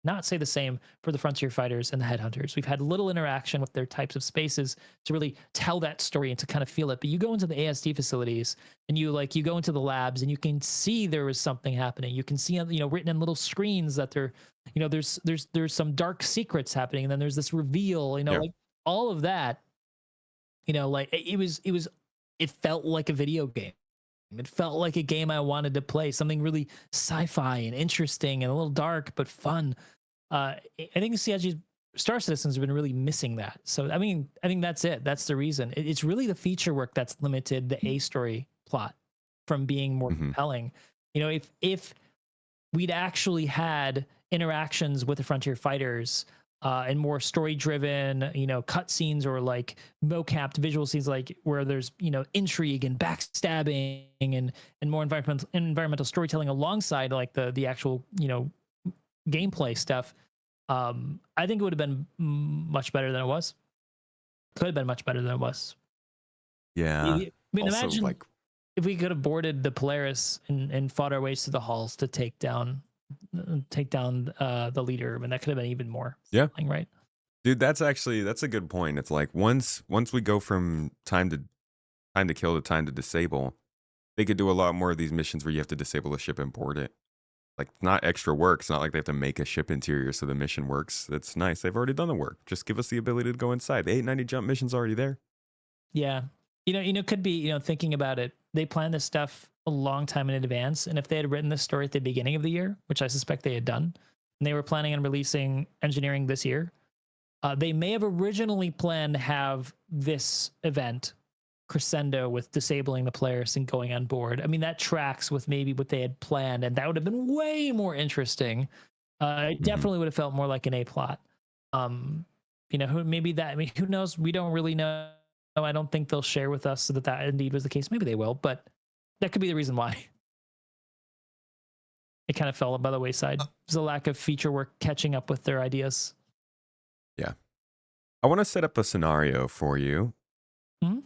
Speaker 3: not say the same for the frontier fighters and the headhunters. We've had little interaction with their types of spaces to really tell that story and to kind of feel it. But you go into the ASD facilities and you go into the labs and you can see there is something happening. You can see, written in little screens that there's some dark secrets happening, and then there's this reveal,
Speaker 2: Yeah.
Speaker 3: like all of that, like it felt like a video game. It felt like a game I wanted to play, something really sci-fi and interesting and a little dark but fun. I think CIG's Star Citizens have been really missing that. So I mean, I think that's it. That's the reason. It's really the feature work that's limited the A story plot from being more
Speaker 2: Hmm.
Speaker 3: compelling. If we'd actually had interactions with the frontier fighters, and more story driven, cutscenes or like mocapped visual scenes, like where there's, intrigue and backstabbing and more environmental storytelling alongside like the actual, gameplay stuff. I think it would have been much better than it was. Could have been much better than it was.
Speaker 2: Yeah.
Speaker 3: I mean,
Speaker 2: Also,
Speaker 3: imagine
Speaker 2: like,
Speaker 3: if we could have boarded the Polaris and fought our ways to the halls to take down the leader. I mean, that could have been even more
Speaker 2: yeah,
Speaker 3: thrilling, right?
Speaker 2: dude, that's a good point. It's like once we go from time to kill to time to disable, they could do a lot more of these missions where you have to disable the ship and board it. Like, not extra work. It's not like they have to make a ship interior so the mission works. It's nice. They've already done the work. Just give us the ability to go inside. The 890 jump mission's already there.
Speaker 3: Yeah. Could be, thinking about it, they planned this stuff a long time in advance. And if they had written this story at the beginning of the year, which I suspect they had done, and they were planning on releasing engineering this year, they may have originally planned to have this event crescendo with disabling the players and going on board. I mean, that tracks with maybe what they had planned, and that would have been way more interesting. It
Speaker 2: Hmm.
Speaker 3: definitely would have felt more like an A plot. Um, who maybe that, I mean, who knows? We don't really know. I don't think they'll share with us that indeed was the case. Maybe they will, but that could be the reason why it kind of fell by the wayside. There's a lack of feature work catching up with their ideas.
Speaker 2: Yeah. I want to set up a scenario for you.
Speaker 3: Mhm.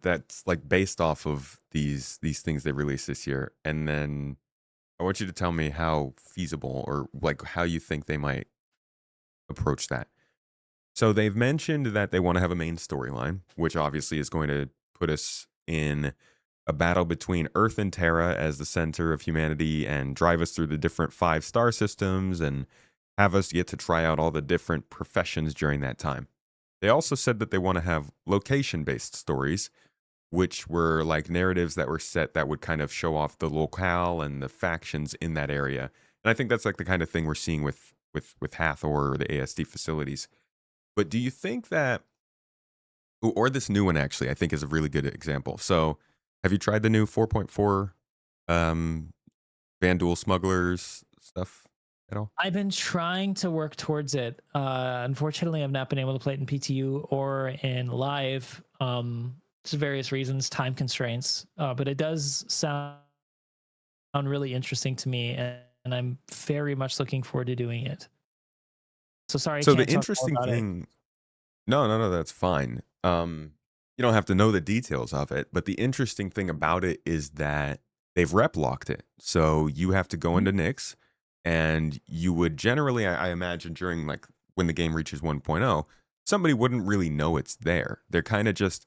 Speaker 2: That's like based off of these things they released this year, and then I want you to tell me how feasible or like how you think they might approach that. So they've mentioned that they want to have a main storyline, which obviously is going to put us in a battle between Earth and Terra as the center of humanity and drive us through the different 5 star systems and have us get to try out all the different professions during that time. They also said that they want to have location based stories, which were like narratives that were set that would kind of show off the locale and the factions in that area. And I think that's like the kind of thing we're seeing with Hathor or the ASD facilities. But do you think that, or this new one actually, I think is a really good example. So, have you tried the new 4.4 um, Vanduul Smugglers stuff at all?
Speaker 3: I've been trying to work towards it. Unfortunately, I've not been able to play it in PTU or in live, for various reasons, time constraints. But it does sound really interesting to me, and I'm very much looking forward to doing it. So sorry, I
Speaker 2: So the
Speaker 3: can't talk more
Speaker 2: interesting
Speaker 3: about it.
Speaker 2: thing, no, no, no, that's fine. You don't have to know the details of it, but the interesting thing about it is that they've rep locked it. So you have to go
Speaker 3: Mhm.
Speaker 2: into Nix, and you would generally, I imagine, during like when the game reaches 1.0, somebody wouldn't really know it's there. They're kind of just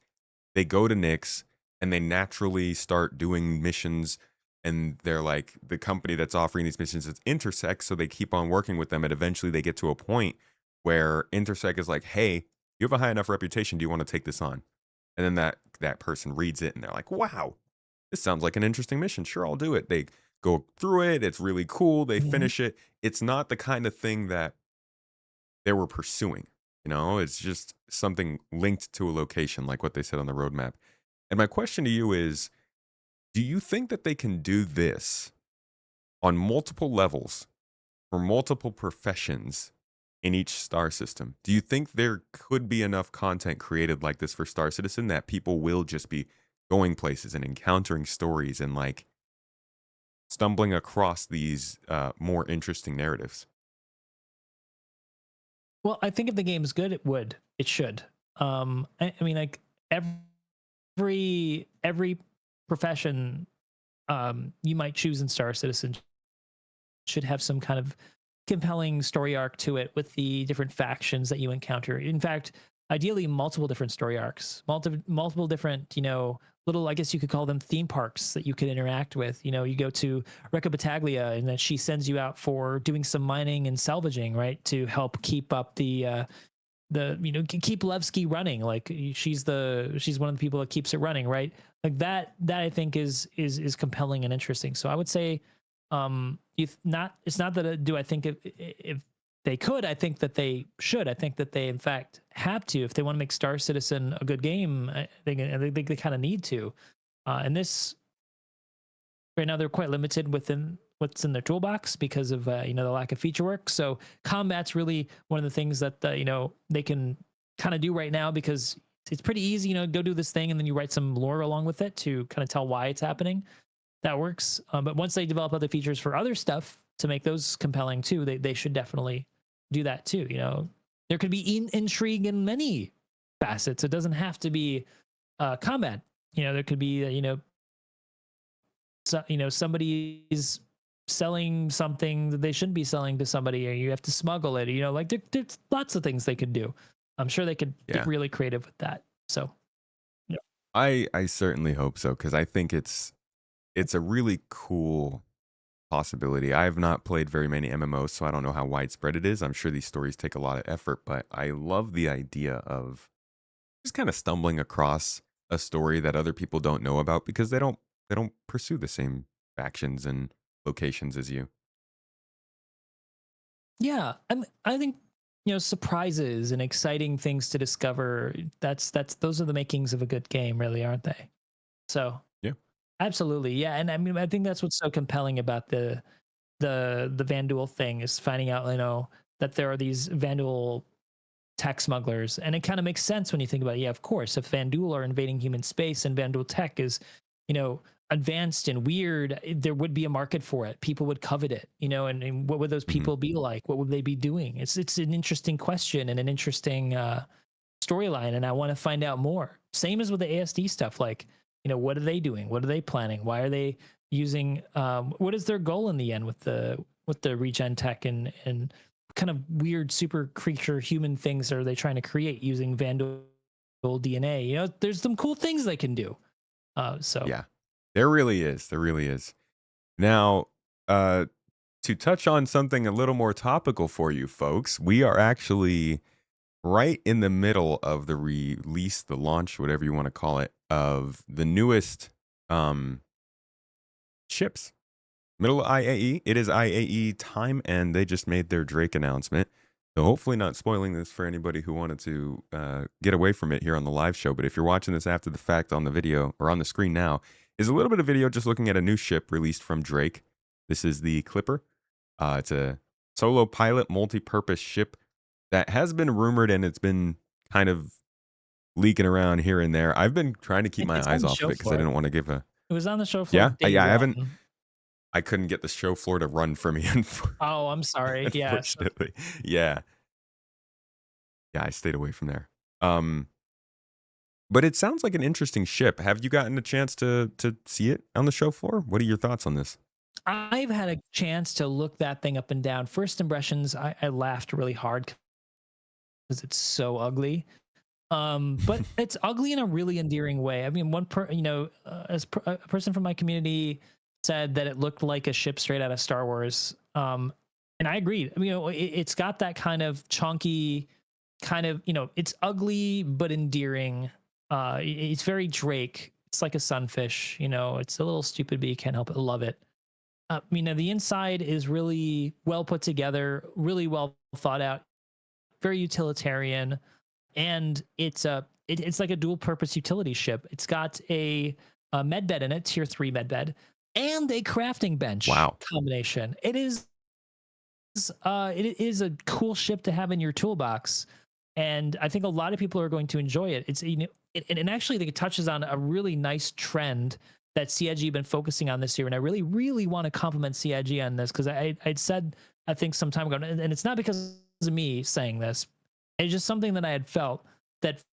Speaker 2: they go to Nix and they naturally start doing missions. And they're like the company that's offering these missions is Intersect, so they keep on working with them, and eventually they get to a point where Intersect is like, "Hey, you have a high enough reputation. Do you want to take this on?" And then that person reads it, and they're like, "Wow, this sounds like an interesting mission. Sure, I'll do it." They go through it. It's really cool. They
Speaker 3: Mhm.
Speaker 2: finish it. It's not the kind of thing that they were pursuing. You know, it's just something linked to a location, like what they said on the roadmap. And my question to you is, do you think that they can do this on multiple levels for multiple professions in each star system? Do you think there could be enough content created like this for Star Citizen that people will just be going places and encountering stories and like stumbling across these more interesting narratives?
Speaker 3: Well, I think if the game is good, it would. It should. I mean, like every profession you might choose in Star Citizen should have some kind of compelling story arc to it with the different factions that you encounter. In fact, ideally, multiple different story arcs, multiple different, little, I guess you could call them theme parks that you could interact with. You go to Recca Battaglia and then she sends you out for doing some mining and salvaging, right? To help keep up keep Levski running. Like she's one of the people that keeps it running, right? Like that I think is compelling and interesting. So I would say if not, it's not that do I think if they could, I think that they should. I think that they in fact have to if they want to make Star Citizen a good game. I think they kind of need to. And this right now they're quite limited within what's in their toolbox because of the lack of feature work. So combat's really one of the things that they can kind of do right now because it's pretty easy. Go do this thing and then you write some lore along with it to kind of tell why it's happening. That works. But once they develop other features for other stuff to make those compelling too, they should definitely do that too. There could be intrigue in many facets. It doesn't have to be combat. There could be somebody's selling something that they shouldn't be selling to somebody, or you have to smuggle it. Like there's lots of things they could do. I'm sure they could
Speaker 2: Yeah,
Speaker 3: get really creative with that. So yeah.
Speaker 2: I certainly hope so because I think it's a really cool possibility. I have not played very many MMOs, so I don't know how widespread it is. I'm sure these stories take a lot of effort, but I love the idea of just kind of stumbling across a story that other people don't know about because they don't pursue the same factions and locations as you.
Speaker 3: Yeah, I think surprises and exciting things to discover. That's those are the makings of a good game, really, aren't they? So
Speaker 2: Yeah.
Speaker 3: absolutely, yeah. And I mean, I think that's what's so compelling about the Vanduul thing is finding out, that there are these Vanduul tech smugglers, and it kind of makes sense when you think about it. Yeah, of course, if Vanduul are invading human space and Vanduul tech is, you know, advanced and weird, there would be a market for it. People would covet it, and what would those
Speaker 2: Hmm.
Speaker 3: people be like? What would they be doing? It's an interesting question and an interesting storyline, and I want to find out more. Same as with the ASD stuff, like, what are they doing? What are they planning? Why are they using? What is their goal in the end with the regen tech and kind of weird super creature human things are they trying to create using Vandal DNA? There's some cool things they can do. So
Speaker 2: Yeah. There really is. There really is. Now, uh, to touch on something a little more topical for you folks, we are actually right in the middle of the release, the launch, whatever you want to call it, of the newest um, ships. Middle of IAE. It is IAE time, and they just made their Drake announcement. So hopefully not spoiling this for anybody who wanted to get away from it here on the live show. But if you're watching this after the fact on the video or on the screen now, is a little bit of video just looking at a new ship released from Drake. This is the Clipper. It's a solo pilot multi-purpose ship that has been rumored and it's been kind of leaking around here and there. I've been trying to keep my
Speaker 3: it's on
Speaker 2: eyes
Speaker 3: the
Speaker 2: off of
Speaker 3: show
Speaker 2: it because I
Speaker 3: floor.
Speaker 2: didn't want to give a
Speaker 3: It was on the show floor
Speaker 2: yeah.
Speaker 3: day
Speaker 2: Yeah, I haven't.
Speaker 3: one.
Speaker 2: I couldn't get the show floor to run for me.
Speaker 3: Oh, I'm sorry. Yeah. So
Speaker 2: Unfortunately, yeah, yeah, I stayed away from there. Um, but it sounds like an interesting ship. Have you gotten a chance to see it on the show floor? What are your thoughts on this?
Speaker 3: I've had a chance to look that thing up and down. First impressions, I laughed really hard because it's so ugly. But it's ugly in a really endearing way. I mean, a person from my community said that it looked like a ship straight out of Star Wars. And I agreed. I mean, it's got that kind of chunky, kind of, it's ugly but endearing. It's very Drake. It's like a sunfish. It's a little stupid, but you can't help it. Love it. The inside is really well put together, really well thought out. very utilitarian, and it's like a dual purpose utility ship. It's got a med bed in it, tier 3 med bed, and a crafting bench
Speaker 2: Wow.
Speaker 3: combination. It is a cool ship to have in your toolbox, and I think a lot of people are going to enjoy it. It's, you know, and actually, I think it touches on a really nice trend that CIG been focusing on this year, and I really, really want to compliment CIG on this because I'd said, I think some time ago, and it's not because of me saying this, it's just something that I had felt that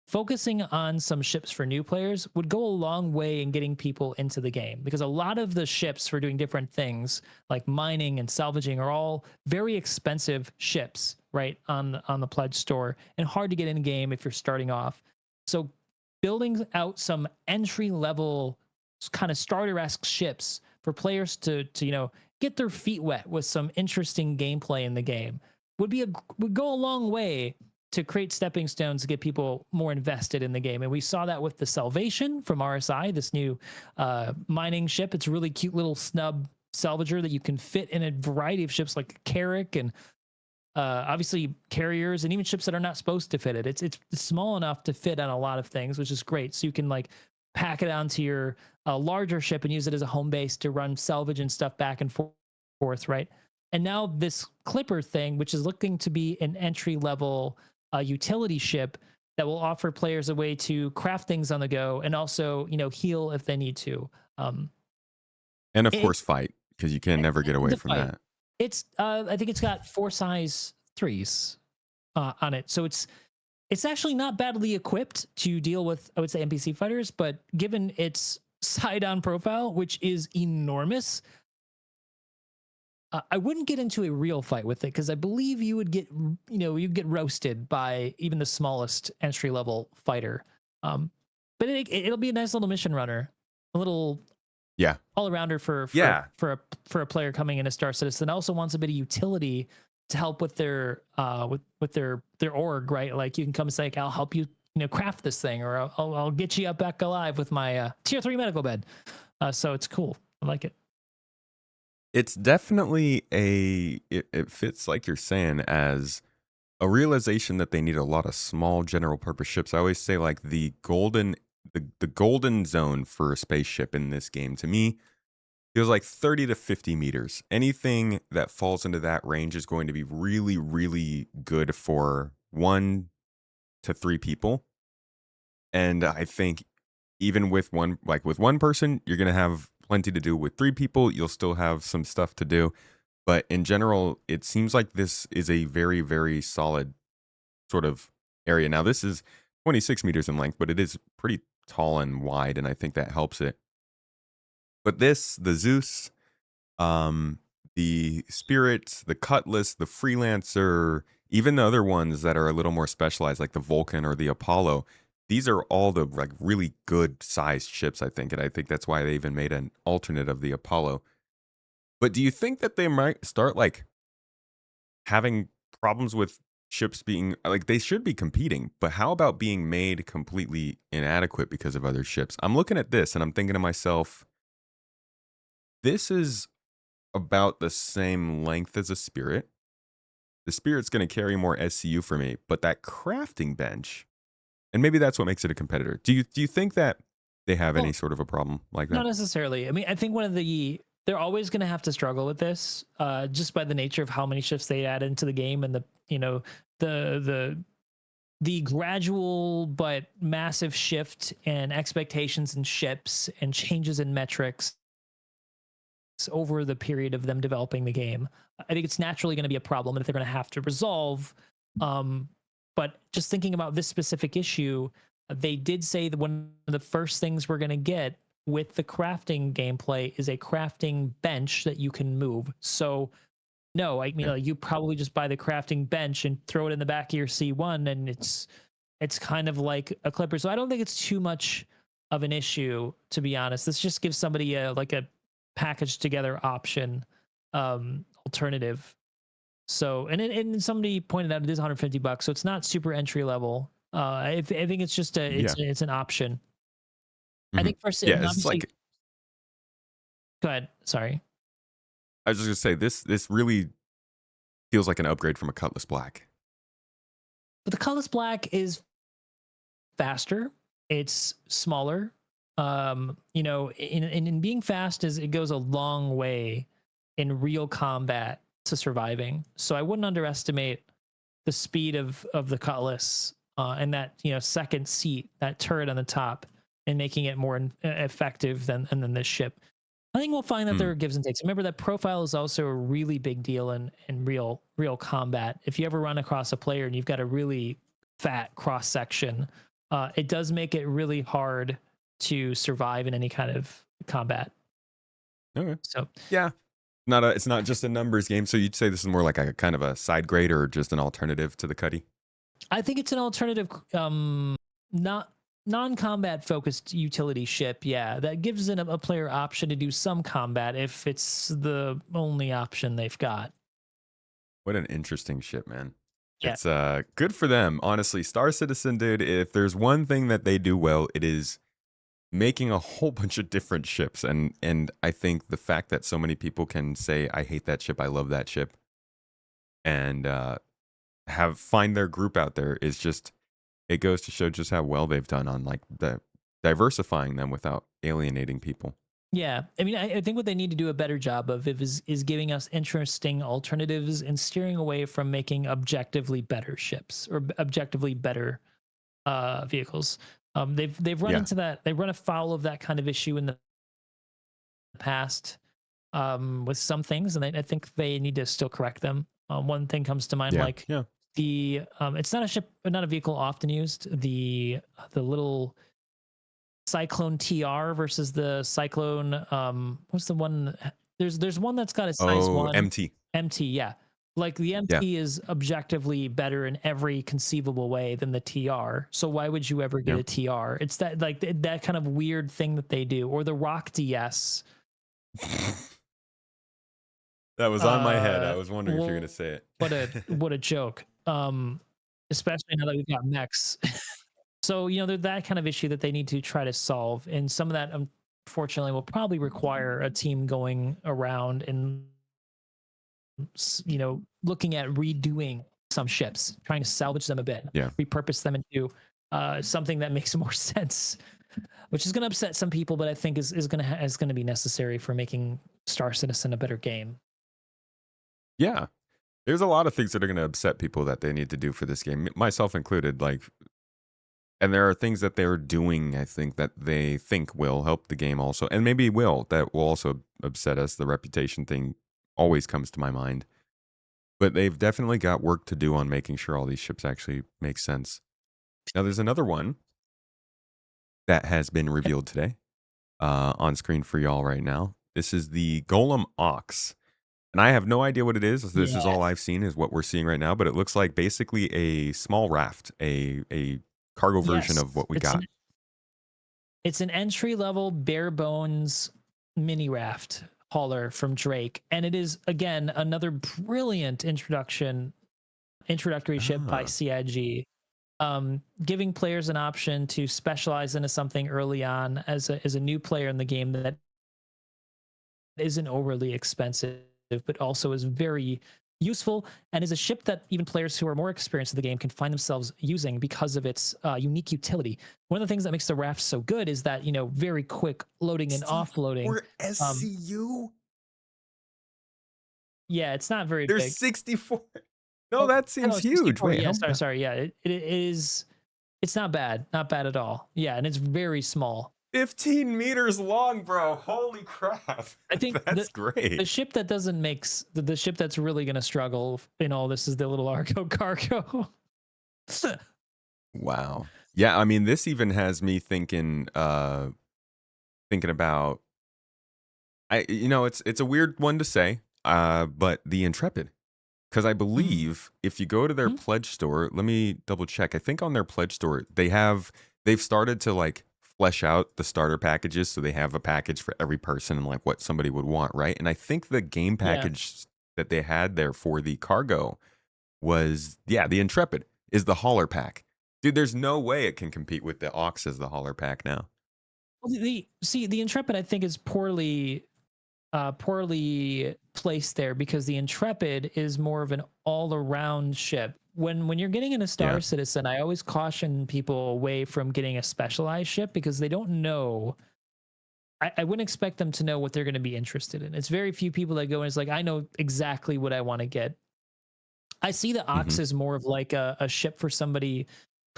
Speaker 3: focusing on some ships for new players would go a long way in getting people into the game, because a lot of the ships for doing different things like mining and salvaging are all very expensive ships, right, on the pledge store, and hard to get in game if you're starting off. So building out some entry level kind of starter-esque ships for players to you know, get their feet wet with some interesting gameplay in the game would go a long way to create stepping stones to get people more invested in the game. And we saw that with the Salvation from RSI, this new mining ship. It's a really cute little snub salvager that you can fit in a variety of ships like Carrack and obviously carriers, and even ships that are not supposed to fit it. It's small enough to fit on a lot of things, which is great. So you can like pack it onto your larger ship and use it as a home base to run salvage and stuff back and forth, right? And now this Clipper thing, which is looking to be an entry level utility ship that will offer players a way to craft things on the go and also, you know, heal if they need to.
Speaker 2: And of
Speaker 3: It,
Speaker 2: course, fight, because you can never get away
Speaker 3: the
Speaker 2: from
Speaker 3: fight.
Speaker 2: that.
Speaker 3: It's I think it's got 4 size 3s on it, so it's actually not badly equipped to deal with, I would say, NPC fighters. But given its side-on profile, which is enormous, I wouldn't get into a real fight with it because I believe you would get, you know, you'd get roasted by even the smallest entry level fighter. But it'll be a nice little mission runner, a little
Speaker 2: Yeah.
Speaker 3: all arounder
Speaker 2: Yeah.
Speaker 3: for a player coming in as Star Citizen. Also wants a bit of utility to help with their with their org, right? Like you can come and say, I'll help you, you know, craft this thing, or I'll get you up back alive with my tier 3 medical bed. So it's cool. I like it.
Speaker 2: It's definitely it fits, like you're saying, as a realization that they need a lot of small general purpose ships. I always say like the golden zone for a spaceship in this game to me feels like 30 to 50 meters. Anything that falls into that range is going to be really, really good for 1 to 3 people. And I think even with one person, you're going to have plenty to do. With 3 people, you'll still have some stuff to do. But in general, it seems like this is a very, very solid sort of area. Now, this is 26 meters in length, but it is pretty tall and wide, and I think that helps it. But this, the Zeus, the Spirit, the Cutlass, the Freelancer, even the other ones that are a little more specialized, like the Vulcan or the Apollo, these are all the like really good sized ships, I think, and I think that's why they even made an alternate of the Apollo. But do you think that they might start like having problems with ships being like, they should be competing, but how about being made completely inadequate because of other ships? I'm looking at this and I'm thinking to myself, this is about the same length as a Spirit. The Spirit's going to carry more SCU for me, but that crafting bench, and maybe that's what makes it a competitor. Do you think that they have any
Speaker 3: Well,
Speaker 2: sort of a problem like
Speaker 3: not
Speaker 2: that?
Speaker 3: necessarily. I mean, I think they're always going to have to struggle with this, just by the nature of how many shifts they add into the game, and the, you know, the gradual but massive shift in expectations and ships and changes in metrics over the period of them developing the game. I think it's naturally going to be a problem that they're going to have to resolve. But just thinking about this specific issue, they did say that one of the first things we're going to get with the crafting gameplay is a crafting bench that you can move. So no, I mean,
Speaker 2: Yeah.
Speaker 3: like, you probably just buy the crafting bench and throw it in the back of your C1, and it's kind of like a Clipper. So I don't think it's too much of an issue, to be honest. This just gives somebody a packaged together option, alternative. So, and somebody pointed out it is $150, so it's not super entry level. I think it's just
Speaker 2: Yeah.
Speaker 3: it's an option. I
Speaker 2: Mhm.
Speaker 3: think first,
Speaker 2: Yeah,
Speaker 3: and
Speaker 2: it's
Speaker 3: obviously,
Speaker 2: like,
Speaker 3: go ahead. Sorry.
Speaker 2: I was just gonna say, this really feels like an upgrade from a Cutlass Black.
Speaker 3: But the Colorless Black is faster. It's smaller. In being fast is it goes a long way in real combat to surviving. So I wouldn't underestimate the speed of the Cutlass and that second seat, that turret on the top, and making it more effective than this ship. I think we'll find that there
Speaker 2: Hmm.
Speaker 3: are gives and takes. Remember that profile is also a really big deal in real combat. If you ever run across a player and you've got a really fat cross section, it does make it really hard to survive in any kind of combat.
Speaker 2: Okay.
Speaker 3: So
Speaker 2: Yeah. It's not just a numbers game. So you'd say this is more like a kind of a side grade or just an alternative to the Cuddy?
Speaker 3: I think it's an alternative, not non-combat focused utility ship. Yeah, that gives a player option to do some combat if it's the only option they've got.
Speaker 2: What an interesting ship, man.
Speaker 3: Yeah,
Speaker 2: It's good for them. Honestly, Star Citizen, dude, if there's one thing that they do well, it is making a whole bunch of different ships. And I think the fact that so many people can say, I hate that ship, I love that ship, and find their group out there is just, it goes to show just how well they've done on like the diversifying them without alienating people.
Speaker 3: yeah. I mean, I think what they need to do a better job of is giving us interesting alternatives and steering away from making objectively better ships or objectively better vehicles. They've run
Speaker 2: Yeah.
Speaker 3: into that. They run afoul of that kind of issue in the past with some things, and I think they need to still correct them. One thing comes to mind,
Speaker 2: Yeah.
Speaker 3: like
Speaker 2: Yeah.
Speaker 3: the it's not a ship, not a vehicle often used. The little Cyclone TR versus the Cyclone. What's the one? There's one that's got a size
Speaker 2: Oh,
Speaker 3: one
Speaker 2: MT.
Speaker 3: MT. Yeah, like the
Speaker 2: Yeah.
Speaker 3: MT is objectively better in every conceivable way than the TR. So why would you ever get
Speaker 2: Yeah.
Speaker 3: a TR? It's that like that kind of weird thing that they do, or the Rock DS.
Speaker 2: That was on my head. I was wondering if you're
Speaker 3: Well,
Speaker 2: going to say it.
Speaker 3: what a joke. Especially now that we've got mechs. So, there's that kind of issue that they need to try to solve. And some of that, unfortunately, will probably require a team going around and, looking at redoing some ships, trying to salvage them a bit,
Speaker 2: Yeah.
Speaker 3: repurpose them into something that makes more sense, which is going to upset some people, but I think is going to be necessary for making Star Citizen a better game.
Speaker 2: Yeah. There's a lot of things that are going to upset people that they need to do for this game, myself included. Like, and there are things that they're doing, I think, that they think will help the game also, and maybe that will also upset us. The reputation thing always comes to my mind, but they've definitely got work to do on making sure all these ships actually make sense. Now, there's another one that has been revealed today on screen for y'all right now. This is the Golem Ox. And I have no idea what it is. This is all
Speaker 3: Yes.
Speaker 2: I've seen is what we're seeing right now, but it looks like basically a small raft, a cargo version
Speaker 3: Yes.
Speaker 2: of what we got.
Speaker 3: It's an entry level bare bones mini raft hauler from Drake, and it is again another brilliant introductory ship by
Speaker 2: Ah.
Speaker 3: CIG, giving players an option to specialize into something early on as a new player in the game that isn't overly expensive, but also is very useful and is a ship that even players who are more experienced in the game can find themselves using because of its unique utility. One of the things that makes the raft so good is that, very quick loading and offloading.
Speaker 2: Or SCU?
Speaker 3: Yeah, it's not very
Speaker 2: There's
Speaker 3: big.
Speaker 2: 64. No,
Speaker 3: Oh,
Speaker 2: that seems
Speaker 3: oh,
Speaker 2: huge.
Speaker 3: 64.
Speaker 2: Wait,
Speaker 3: Yeah,
Speaker 2: how?
Speaker 3: sorry. Yeah, it is. It's not bad. Not bad at all. Yeah, and it's very small.
Speaker 2: 15 meters long, bro. Holy crap.
Speaker 3: I think
Speaker 2: That's
Speaker 3: the
Speaker 2: great.
Speaker 3: ship that doesn't make the ship that's really going to struggle in all this is the little Argo cargo.
Speaker 2: Wow. Yeah, I mean, this even has me thinking about it's a weird one to say, but the Intrepid. Because I believe if you go to their
Speaker 3: Mhm.
Speaker 2: pledge store, let me double check. I think on their pledge store, they've started to like flesh out the starter packages. So they have a package for every person and like what somebody would want, right? And I think the game
Speaker 3: Yeah.
Speaker 2: package that they had there for the cargo was, the Intrepid is the hauler pack. Dude, there's no way it can compete with the Ox as the hauler pack now.
Speaker 3: Well, the Intrepid I think is poorly placed there because the Intrepid is more of an all-around ship. when you're getting in a Star Citizen, I always caution people away from getting a specialized ship because they don't know. I wouldn't expect them to know what they're going to be interested in. It's very few people that go and it's like, I know exactly what I want to get. I see the Ox as more of like a ship for somebody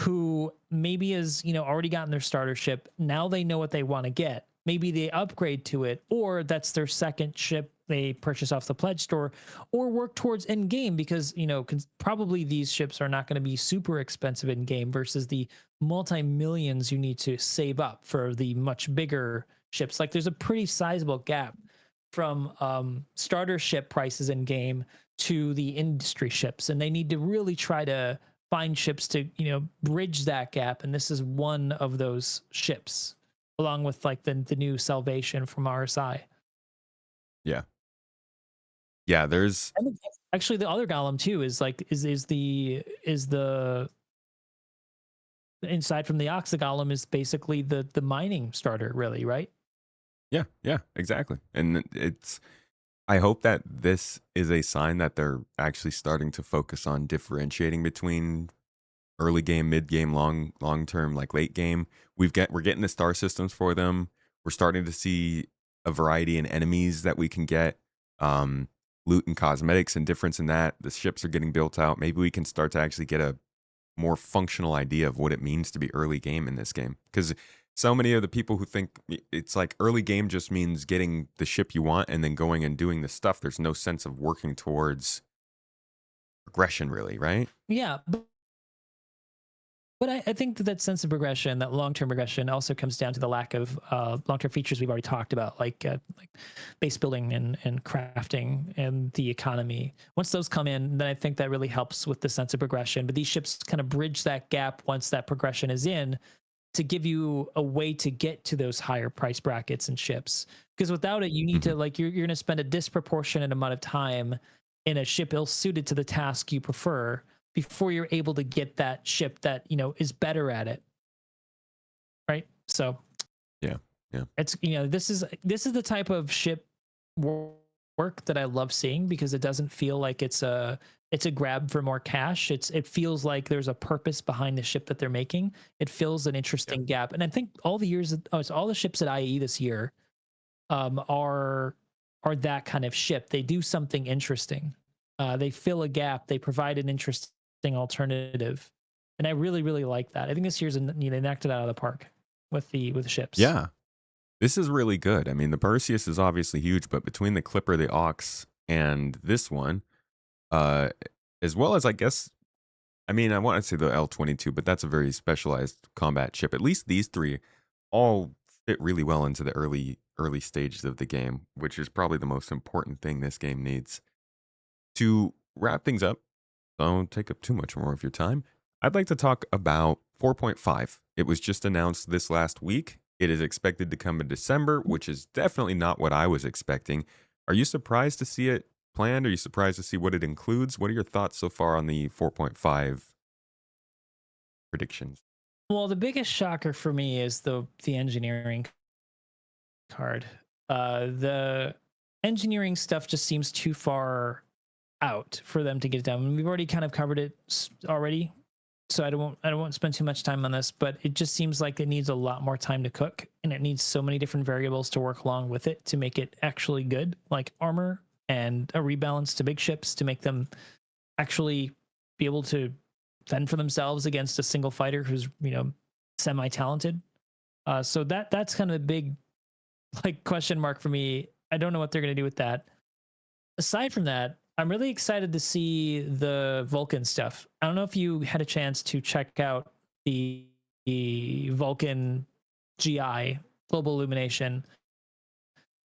Speaker 3: who maybe is, already gotten their starter ship. Now they know what they want to get. Maybe they upgrade to it, or that's their second ship they purchase off the pledge store, or work towards in game because, probably these ships are not going to be super expensive in game versus the multi-millions you need to save up for the much bigger ships. Like there's a pretty sizable gap from starter ship prices in game to the industry ships, and they need to really try to find ships to bridge that gap, and this is one of those ships along with like the new Salvation from RSI.
Speaker 2: Yeah, there's
Speaker 3: actually the other golem too is like is the inside from the Ox. The golem is basically the mining starter, really, right?
Speaker 2: yeah, exactly. And I hope that this is a sign that they're actually starting to focus on differentiating between early game, mid game, long term, like late game. We're getting the star systems for them. We're starting to see a variety in enemies that we can get, loot and cosmetics and difference in that. The ships are getting built out. Maybe we can start to actually get a more functional idea of what it means to be early game in this game. Because so many of the people who think it's like early game just means getting the ship you want and then going and doing the stuff. There's no sense of working towards progression, really, right?
Speaker 3: Yeah, but I think that sense of progression, that long-term progression, also comes down to the lack of long-term features we've already talked about, like base building and crafting and the economy. Once those come in, then I think that really helps with the sense of progression. But these ships kind of bridge that gap once that progression is in to give you a way to get to those higher price brackets and ships. Because without it, you need to like you're going to spend a disproportionate amount of time in a ship ill-suited to the task you prefer before you're able to get that ship that is better at it, right? So
Speaker 2: yeah
Speaker 3: it's this is the type of ship work that I love seeing, because it doesn't feel like it's a grab for more cash. It feels like there's a purpose behind the ship that they're making. It fills an interesting gap, and I think all the ships at IE this year are that kind of ship. They do something interesting. They fill a gap. They provide an interesting alternative, and I really like that. I think this year's they knocked it out of the park with the ships.
Speaker 2: Yeah, this is really good. I mean, the Perseus is obviously huge, but between the Clipper, the Ox, and this one, as well as I guess, I mean, I want to say the L-22, but that's a very specialized combat ship. At least these three all fit really well into the early stages of the game, which is probably the most important thing this game needs. To wrap things up, don't take up too much more of your time, I'd like to talk about 4.5. It was just announced this last week. It is expected to come in December, which is definitely not what I was expecting. Are you surprised to see it planned? Are you surprised to see what it includes? What are your thoughts so far on the 4.5 predictions?
Speaker 3: Well, the biggest shocker for me is the engineering card. The engineering stuff just seems too far out for them to get it done. I mean, we've already kind of covered it already, so I don't want to spend too much time on this, but it just seems like it needs a lot more time to cook, and it needs so many different variables to work along with it to make it actually good, like armor and a rebalance to big ships to make them actually be able to fend for themselves against a single fighter who's semi-talented. So that's kind of a big question mark for me. I don't know what they're going to do with that. Aside from that, I'm really excited to see the Vulcan stuff. I don't know if you had a chance to check out the Vulcan GI, Global Illumination,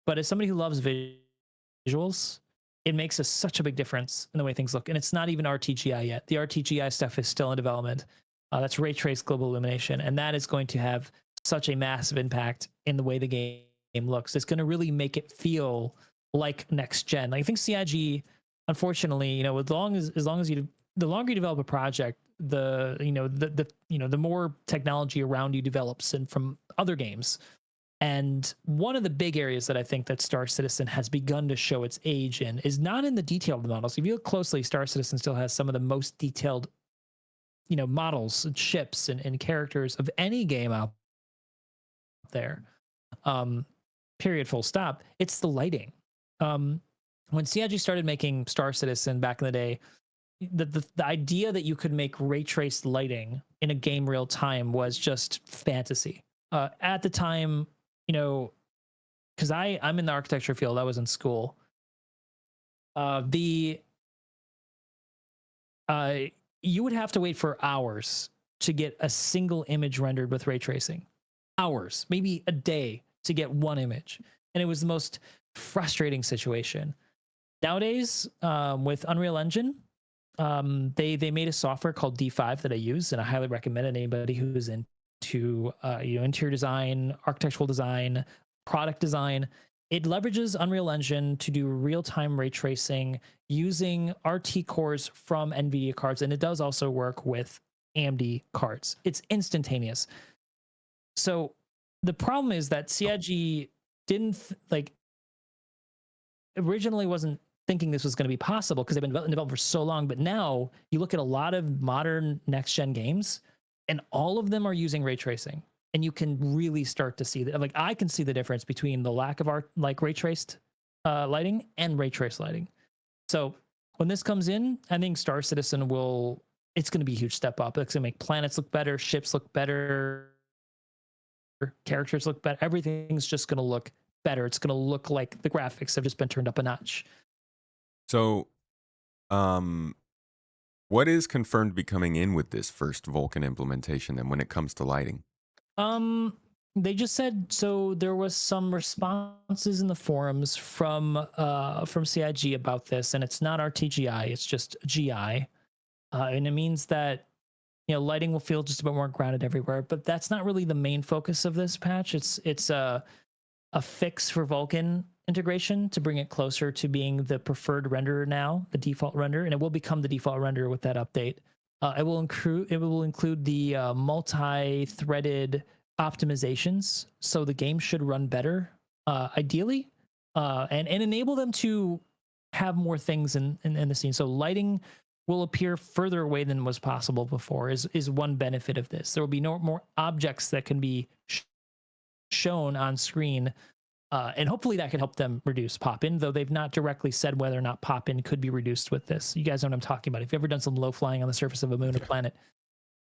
Speaker 3: but as somebody who loves visuals, it makes such a big difference in the way things look. And it's not even RTGI yet. The RTGI stuff is still in development. That's Ray Trace Global Illumination, and that is going to have such a massive impact in the way the game looks. It's going to really make it feel like next gen. Like, I think CIG, unfortunately, as long as the longer you develop a project, the more technology around you develops and from other games, And one of the big areas that I think that Star Citizen has begun to show its age in is not in the detail of the models. If you look closely, Star Citizen still has some of the most detailed, models and ships and characters of any game out there. Um, Period, full stop. It's the lighting. Um, when CIG started making Star Citizen back in the day, the idea that you could make ray traced lighting in a game real time was just fantasy. At the time, because I'm in the architecture field, I was in school. The You would have to wait for hours to get a single image rendered with ray tracing. Hours, maybe a day to get one image, and it was the most frustrating situation. Nowadays, with Unreal Engine, they made a software called D5 that I use, and I highly recommend it. Anybody who's into interior design, architectural design, product design. It leverages Unreal Engine to do real-time ray tracing using RT cores from NVIDIA cards, and it does also work with AMD cards. It's instantaneous. So the problem is that CIG didn't originally wasn't thinking this was going to be possible because they've been in development for so long. But now you look at a lot of modern next gen games, and all of them are using ray tracing, and you can really start to see that. Like, I can see the difference between the lack of ray traced lighting and ray traced lighting. So when this comes in, I think Star Citizen it's going to be a huge step up. It's going to make planets look better, ships look better, characters look better. Everything's just going to look better. It's going to look like the graphics have just been turned up a notch.
Speaker 2: So, what is confirmed to be coming in with this first Vulkan implementation then when it comes to lighting?
Speaker 3: They just said, so there was some responses in the forums from CIG about this, and it's not RTGI, it's just GI. And it means that lighting will feel just a bit more grounded everywhere, but that's not really the main focus of this patch. It's a fix for Vulkan integration to bring it closer to being the preferred renderer now, the default render, and it will become the default renderer with that update. It will include the multi-threaded optimizations, so the game should run better, ideally, and enable them to have more things in the scene. So lighting will appear further away than was possible before. Is one benefit of this. There will be no more objects that can be shown on screen. And hopefully that can help them reduce pop-in, though they've not directly said whether or not pop-in could be reduced with this. You guys know what I'm talking about. If you've ever done some low flying on the surface of a moon or planet,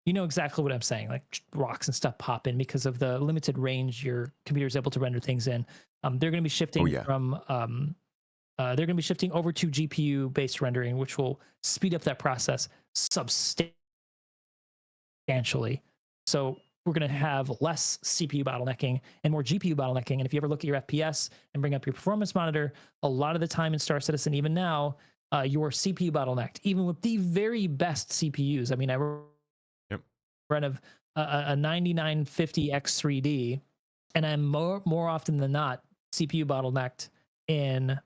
Speaker 3: you know exactly what I'm saying. Like, rocks and stuff pop in because of the limited range your computer is able to render things in. They're going to be shifting from they're going to be shifting over to GPU based rendering, which will speed up that process substantially. So we're going to have less CPU bottlenecking and more GPU bottlenecking. And if you ever look at your FPS and bring up your performance monitor, a lot of the time in Star Citizen, even now, you're CPU bottlenecked, even with the very best CPUs. I mean, I run a 9950X3D, and I'm more often than not CPU bottlenecked in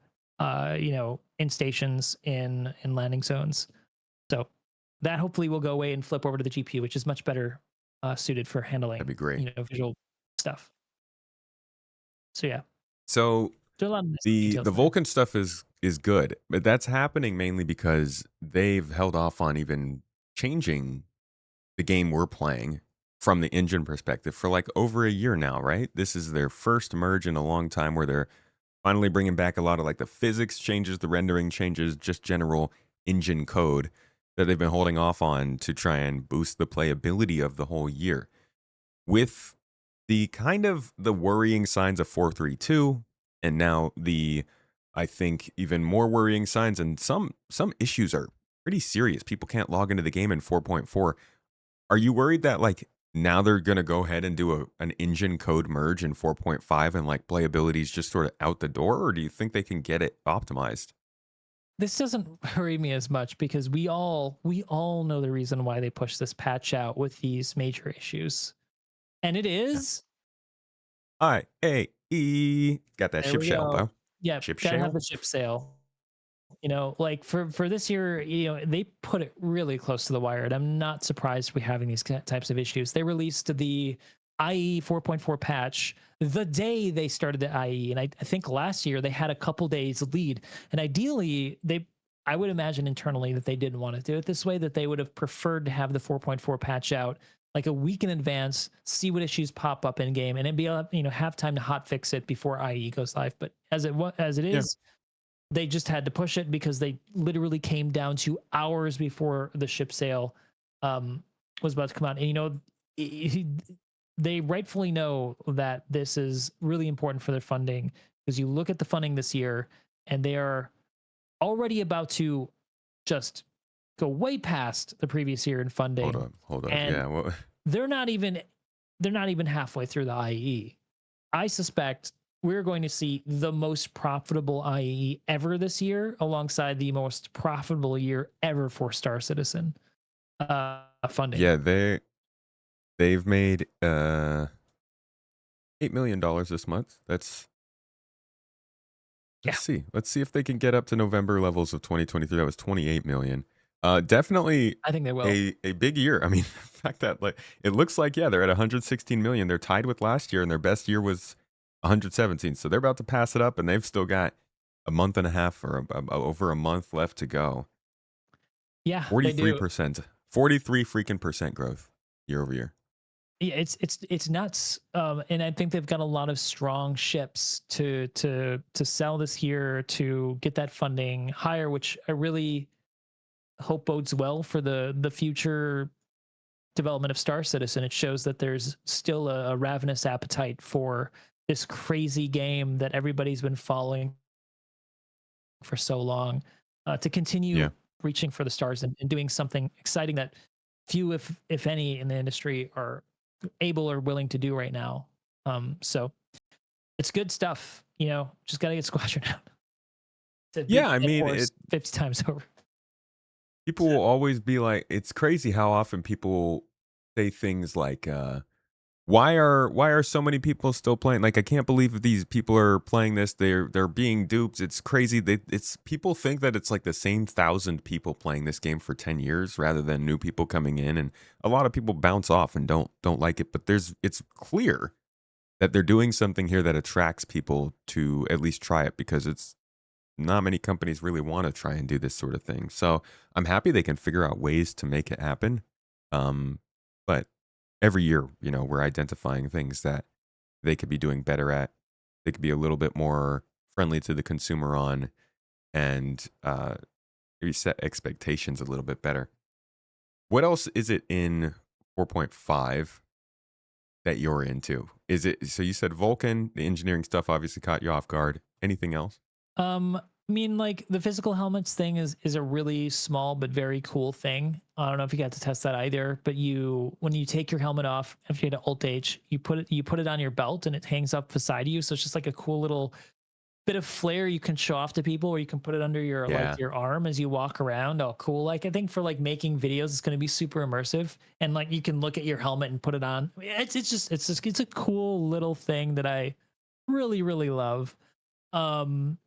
Speaker 3: in stations, in landing zones. So that hopefully will go away and flip over to the GPU, which is much better suited for handling.
Speaker 2: That'd be great.
Speaker 3: Visual stuff. So yeah.
Speaker 2: So
Speaker 3: a lot of
Speaker 2: the Vulkan stuff is good, but that's happening mainly because they've held off on even changing the game we're playing from the engine perspective for like over a year now, right? This is their first merge in a long time where they're finally bringing back a lot of like the physics changes, the rendering changes, just general engine code that they've been holding off on to try and boost the playability of the whole year. With the kind of the worrying signs of 4.3.2, and now I think even more worrying signs, and some issues are pretty serious. People can't log into the game in 4.4. Are you worried that like now they're going to go ahead and do an engine code merge in 4.5 and like playability is just sort of out the door, or do you think they can get it optimized?
Speaker 3: This doesn't worry me as much because we all know the reason why they pushed this patch out with these major issues. And it is
Speaker 2: IAE. Got that ship shell, bro.
Speaker 3: Yeah,
Speaker 2: ship
Speaker 3: gotta
Speaker 2: shell.
Speaker 3: have the ship sail. Like for this year, they put it really close to the wire, and I'm not surprised we're having these types of issues. They released the IE 4.4 patch the day they started the IE. And I think last year they had a couple days lead. And ideally, I would imagine internally that they didn't want to do it this way, that they would have preferred to have the 4.4 patch out like a week in advance, see what issues pop up in game, and then be able, have time to hot fix it before IE goes live. But as it
Speaker 2: Yeah.
Speaker 3: is, they just had to push it because they literally came down to hours before the ship sale was about to come out. And they rightfully know that this is really important for their funding, because you look at the funding this year and they are already about to just go way past the previous year in funding,
Speaker 2: Hold up.
Speaker 3: and
Speaker 2: Yeah. Well,
Speaker 3: they're not even halfway through the IE. I suspect we're going to see the most profitable IE ever this year, alongside the most profitable year ever for Star Citizen funding.
Speaker 2: yeah, they've made $8 million this month.
Speaker 3: Yeah,
Speaker 2: Let's see if they can get up to November levels of 2023. That was 28 million. Definitely
Speaker 3: I think they will.
Speaker 2: a big year. I mean, the fact that like it looks like, yeah, they're at 116 million. They're tied with last year, and their best year was 117. So they're about to pass it up, and they've still got a month and a half or over a month left to go.
Speaker 3: Yeah, they do.
Speaker 2: 43%, 43 freaking percent growth year over year.
Speaker 3: Yeah, it's nuts, and I think they've got a lot of strong ships to sell this year to get that funding higher, which I really hope bodes well for the future development of Star Citizen. It shows that there's still a ravenous appetite for this crazy game that everybody's been following for so long, to continue
Speaker 2: Yeah.
Speaker 3: reaching for the stars and doing something exciting that few, if any, in the industry are able or willing to do right now. So it's good stuff. Just got to get Squadron out to beat
Speaker 2: Yeah, I
Speaker 3: the dead
Speaker 2: mean,
Speaker 3: horse 50 times over.
Speaker 2: people will always be like, it's crazy how often people say things like, why are so many people still playing? Like, I can't believe these people are playing this. They're being duped. It's crazy. It's people think that it's like the same 1,000 people playing this game for 10 years rather than new people coming in, and a lot of people bounce off and don't like it. But it's clear that they're doing something here that attracts people to at least try it, because it's not many companies really want to try and do this sort of thing. So I'm happy they can figure out ways to make it happen. But every year, we're identifying things that they could be doing better at. They could be a little bit more friendly to the consumer on, and maybe set expectations a little bit better. What else is it in 4.5 that you're into? Is it, so you said Vulcan, the engineering stuff obviously caught you off guard. Anything else?
Speaker 3: I mean, like the physical helmets thing is a really small but very cool thing. I don't know if you got to test that either, but when you take your helmet off, if you hit Alt H, you put it on your belt and it hangs up beside you. So it's just like a cool little bit of flair you can show off to people, or you can put it under your
Speaker 2: Yeah.
Speaker 3: your arm as you walk around. Oh, cool. Like, I think for like making videos, it's going to be super immersive, and like you can look at your helmet and put it on. It's a cool little thing that I really, really love. Um,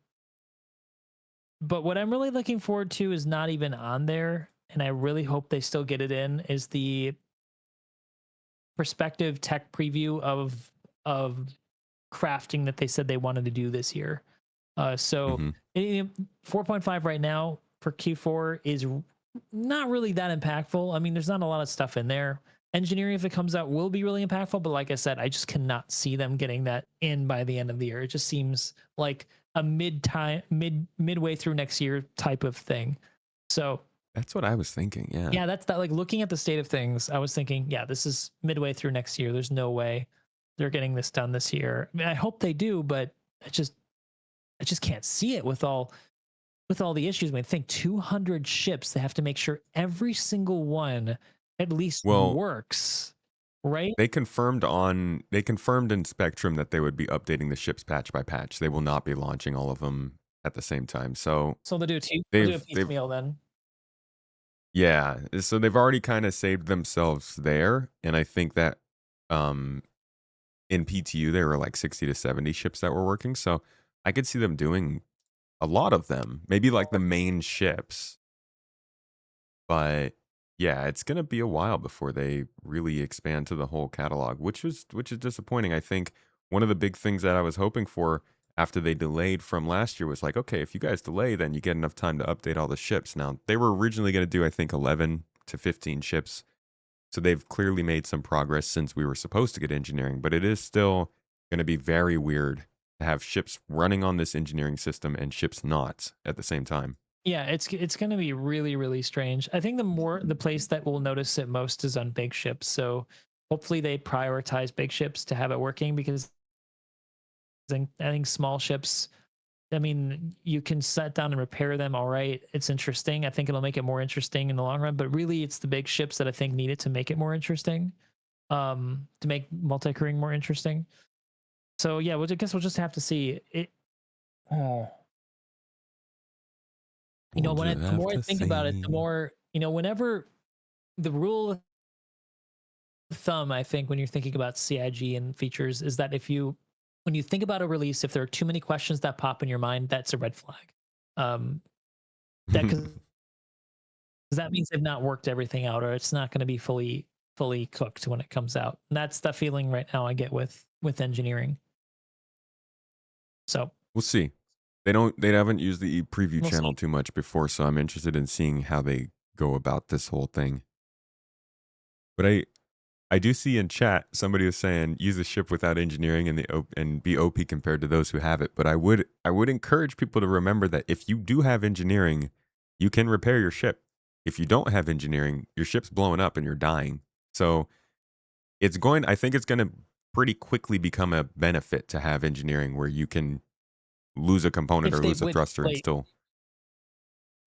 Speaker 3: but what I'm really looking forward to is not even on there, and I really hope they still get it in, is the perspective tech preview of crafting that they said they wanted to do this year. So
Speaker 2: Hmm.
Speaker 3: 4.5 right now for Q4 is not really that impactful. I mean, there's not a lot of stuff in there. Engineering, if it comes out, will be really impactful. But like I said, I just cannot see them getting that in by the end of the year. It just seems like a midway through next year type of thing. So
Speaker 2: That's what I was thinking. Yeah.
Speaker 3: yeah, that's that. Like, looking at the state of things, I was thinking, yeah, this is midway through next year. There's no way they're getting this done this year. I mean, I hope they do, but I just can't see it with all the issues. I mean, think 200 ships. They have to make sure every single one at least
Speaker 2: Well,
Speaker 3: works, right?
Speaker 2: they confirmed in Spectrum that they would be updating the ships patch by patch. They will not be launching all of them at the same time. So
Speaker 3: So they'll do a
Speaker 2: they've
Speaker 3: piecemeal then.
Speaker 2: yeah, so they've already kind of saved themselves there, and I think that um in PTU there were like 60 to 70 ships that were working. So I could see them doing a lot of them, maybe like the main ships, but Yeah, it's gonna be a while before they really expand to the whole catalog, which is disappointing. I think one of the big things that I was hoping for after they delayed from last year was like, okay, if you guys delay, then you get enough time to update all the ships. Now they were originally going to do, I think, 11 to 15 ships, so they've clearly made some progress since we were supposed to get engineering. But it is still going to be very weird to have ships running on this engineering system and ships not at the same time.
Speaker 3: Yeah, it's going to be really really strange. I think the place that will notice it most is on big ships. So hopefully they prioritize big ships to have it working, because I think small ships, I mean, you can set down and repair them. All right, it's interesting. I think it'll make it more interesting in the long run. But really, it's the big ships that I think need it to make it more interesting. To make multi-crewing more interesting. So yeah, I guess we'll just have to see it. Oh,
Speaker 2: We'll
Speaker 3: when
Speaker 2: just
Speaker 3: the
Speaker 2: have
Speaker 3: more I
Speaker 2: to
Speaker 3: think about it, the
Speaker 2: see.
Speaker 3: more whenever the rule of thumb, I think, when you're thinking about CIG and features, is that when you think about a release, if there are too many questions that pop in your mind, that's a red flag. Um, that because that means they've not worked everything out, or it's not going to be fully cooked when it comes out. And that's the feeling right now I get with engineering. So
Speaker 2: We'll see. They haven't used the preview
Speaker 3: we'll
Speaker 2: channel
Speaker 3: see.
Speaker 2: too much before, so I'm interested in seeing how they go about this whole thing. But I do see in chat somebody was saying use a ship without engineering and and be OP compared to those who have it. But I would encourage people to remember that if you do have engineering, you can repair your ship. If you don't have engineering, your ship's blowing up and you're dying. So I think it's going to pretty quickly become a benefit to have engineering where you can lose a component
Speaker 3: If
Speaker 2: or
Speaker 3: they
Speaker 2: lose a
Speaker 3: would
Speaker 2: thruster and
Speaker 3: wait,
Speaker 2: still.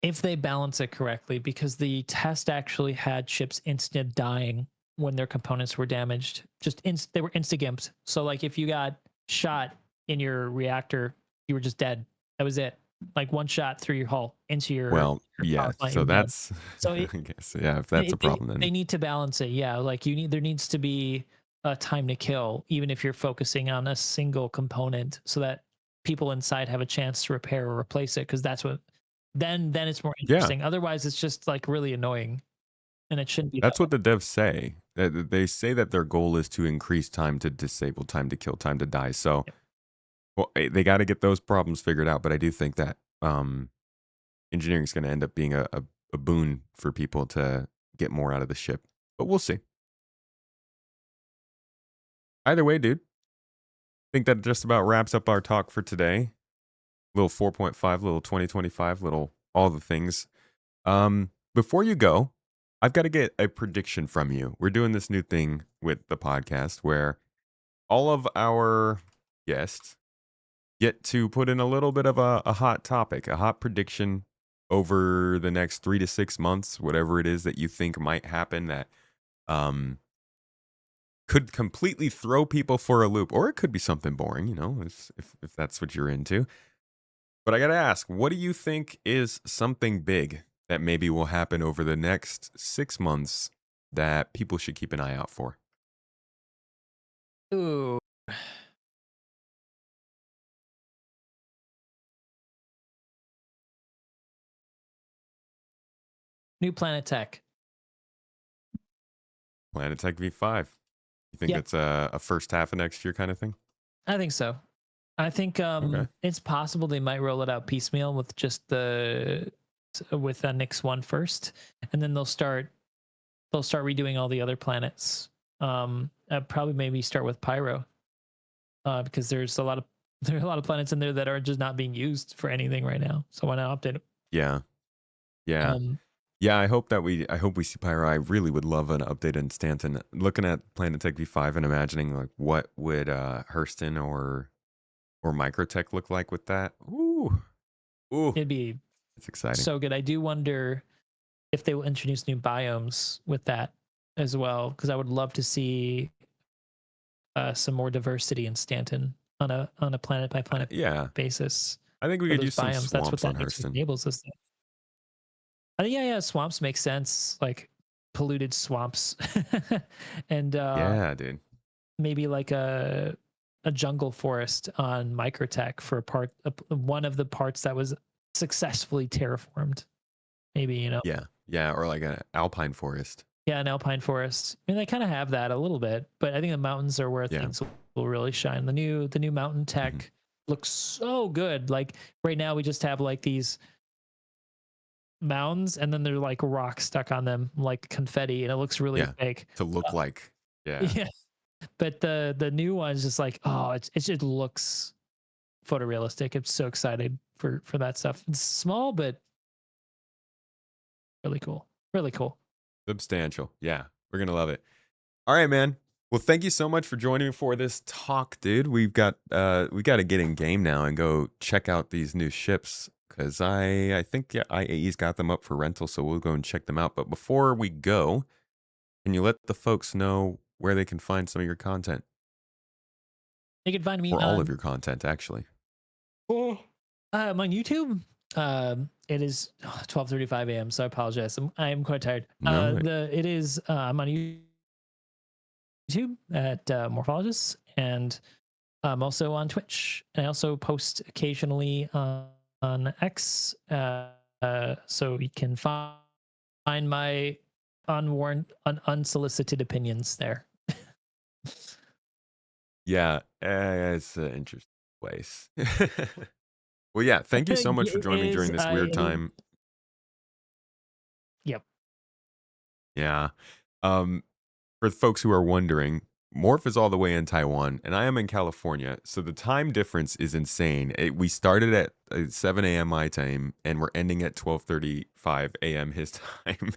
Speaker 3: if they balance it correctly, because the test actually had ships instant dying when their components were damaged. They were insta gimped. So like if you got shot in your reactor, you were just dead. That was it. Like one shot through your hull into
Speaker 2: Well,
Speaker 3: your
Speaker 2: yeah.
Speaker 3: power plant,
Speaker 2: So
Speaker 3: you're dead.
Speaker 2: that's,
Speaker 3: So
Speaker 2: I guess, yeah. If that's
Speaker 3: they,
Speaker 2: a
Speaker 3: they
Speaker 2: problem,
Speaker 3: they
Speaker 2: then
Speaker 3: need to balance it. Yeah, like there needs to be a time to kill, even if you're focusing on a single component, so that people inside have a chance to repair or replace it. Because that's what then it's more
Speaker 2: yeah.
Speaker 3: interesting. Otherwise, it's just like really annoying, and it shouldn't be that
Speaker 2: That's
Speaker 3: way.
Speaker 2: what the devs say. They say that their goal is to increase time to disable, time to kill, time to die. So,
Speaker 3: Yep.
Speaker 2: well, they got to get those problems figured out. But I do think that engineering is going to end up being a boon for people to get more out of the ship. But we'll see. Either way, dude, I think that just about wraps up our talk for today. Little 4.5, little 2025, little all the things. Before you go, I've got to get a prediction from you. We're doing this new thing with the podcast where all of our guests get to put in a little bit of a hot topic, a hot prediction over the next 3 to 6 months, whatever it is that you think might happen that um, could completely throw people for a loop, or it could be something boring, if that's what you're into. But I got to ask, what do you think is something big that maybe will happen over the next 6 months that people should keep an eye out for?
Speaker 3: Ooh, new planet tech.
Speaker 2: Planet Tech V5. You think
Speaker 3: Yep,
Speaker 2: that's a first half of next year kind of thing?
Speaker 3: I think so. I think
Speaker 2: Okay.
Speaker 3: it's possible they might roll it out piecemeal with just with Nix one first, and then they'll start redoing all the other planets. Probably maybe start with Pyro, because there are a lot of planets in there that are just not being used for anything right now. So why not update it?
Speaker 2: Yeah. Yeah.
Speaker 3: Um,
Speaker 2: Yeah, I hope we see Pyro. I really would love an update in Stanton. Looking at Planet Tech V5 and imagining like what would Hurston or Microtech look like with that. Ooh. Ooh.
Speaker 3: it'd be
Speaker 2: It's exciting.
Speaker 3: so good. I do wonder if they will introduce new biomes with that as well, because I would love to see some more diversity in Stanton on a planet by planet
Speaker 2: Yeah.
Speaker 3: basis
Speaker 2: I think we
Speaker 3: for
Speaker 2: could
Speaker 3: those
Speaker 2: use some
Speaker 3: biomes. That's what
Speaker 2: swamps on
Speaker 3: that makes
Speaker 2: Hurston.
Speaker 3: enables us. I think yeah, swamps make sense, like polluted swamps, and
Speaker 2: Yeah, dude.
Speaker 3: maybe like a jungle forest on Microtech for one of the parts that was successfully terraformed. Maybe
Speaker 2: Yeah. Yeah, or like an alpine forest.
Speaker 3: Yeah, an alpine forest. I mean, they kind of have that a little bit, but I think the mountains are where
Speaker 2: Yeah.
Speaker 3: things will really shine. The new mountain
Speaker 2: Hmm.
Speaker 3: tech looks so good. Like right now, we just have like these mounds, and then they're like rocks stuck on them, like confetti, and it looks really
Speaker 2: Yeah.
Speaker 3: fake.
Speaker 2: To look like, yeah.
Speaker 3: Yeah, but the new one's just like, oh, it just looks photorealistic. I'm so excited for that stuff. It's small, but really cool. Really cool.
Speaker 2: Substantial. Yeah. We're going to love it. All right, man. Well, thank you so much for joining me for this talk, dude. We got to get in game now and go check out these new ships because I think yeah, IAE's got them up for rental, so we'll go and check them out. But before we go, can you let the folks know where they can find some of your content
Speaker 3: You can find me
Speaker 2: or all of
Speaker 3: on
Speaker 2: your content, actually?
Speaker 3: on YouTube. It is 12:35 a.m. So I apologize. I'm quite tired.
Speaker 2: No.
Speaker 3: I'm on YouTube at Morphologis, and I'm also on Twitch. And I also post occasionally on X, so you can find my unsolicited opinions there.
Speaker 2: Yeah, it's an interesting place. Well, yeah, thank you so much for
Speaker 3: It
Speaker 2: joining me
Speaker 3: is.
Speaker 2: during this weird time.
Speaker 3: Yep.
Speaker 2: Yeah. Um, for folks who are wondering, Morph is all the way in Taiwan, and I am in California, so the time difference is insane. We started at 7 a.m. my time, and we're ending at 12:35 a.m. his time.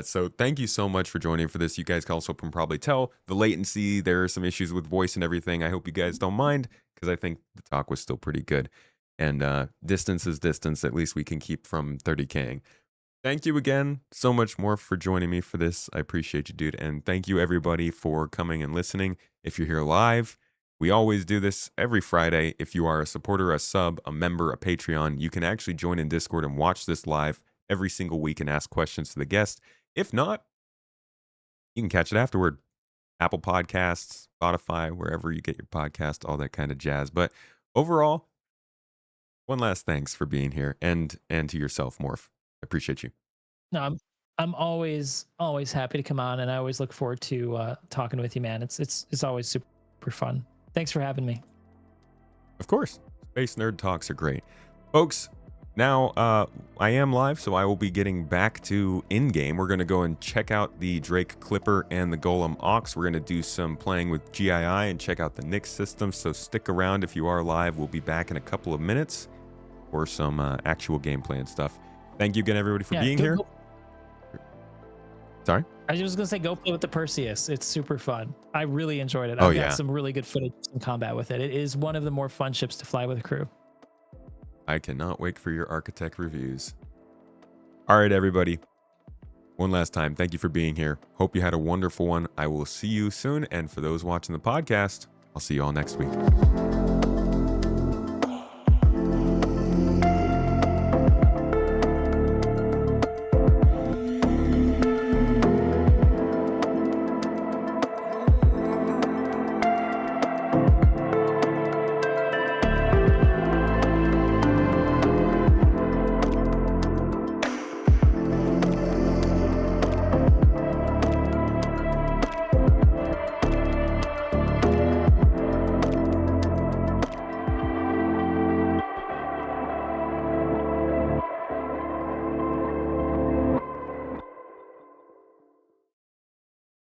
Speaker 2: So thank you so much for joining for this. You guys also can probably tell the latency. There are some issues with voice and everything. I hope you guys don't mind because I think the talk was still pretty good. And distance is distance. At least we can keep from 30K'ing. Thank you again so much more for joining me for this. I appreciate you, dude. And thank you, everybody, for coming and listening. If you're here live, we always do this every Friday. If you are a supporter, a sub, a member, a Patreon, you can actually join in Discord and watch this live every single week and ask questions to the guest. If not, you can catch it afterward. Apple Podcasts, Spotify, wherever you get your podcast, all that kind of jazz. But overall, one last thanks for being here and to yourself, Morph. I appreciate you.
Speaker 3: No, I'm always happy to come on, and I always look forward to talking with you, man. It's always super fun. Thanks for having me.
Speaker 2: Of course, Space Nerd Talks are great. Folks, now I am live, so I will be getting back to in-game. We're going to go and check out the Drake Clipper and the Golem Ox. We're going to do some playing with GII and check out the Nyx system, so stick around if you are live. We'll be back in a couple of minutes for some actual gameplay and stuff. Thank you again, everybody, for being here. Sorry?
Speaker 3: I was just going to say, go play with the Perseus. It's super fun. I really enjoyed it.
Speaker 2: Oh,
Speaker 3: I've
Speaker 2: yeah.
Speaker 3: got some really good footage in combat with it. It is one of the more fun ships to fly with a crew.
Speaker 2: I cannot wait for your architect reviews. All right, everybody. One last time, thank you for being here. Hope you had a wonderful one. I will see you soon. And for those watching the podcast, I'll see you all next week.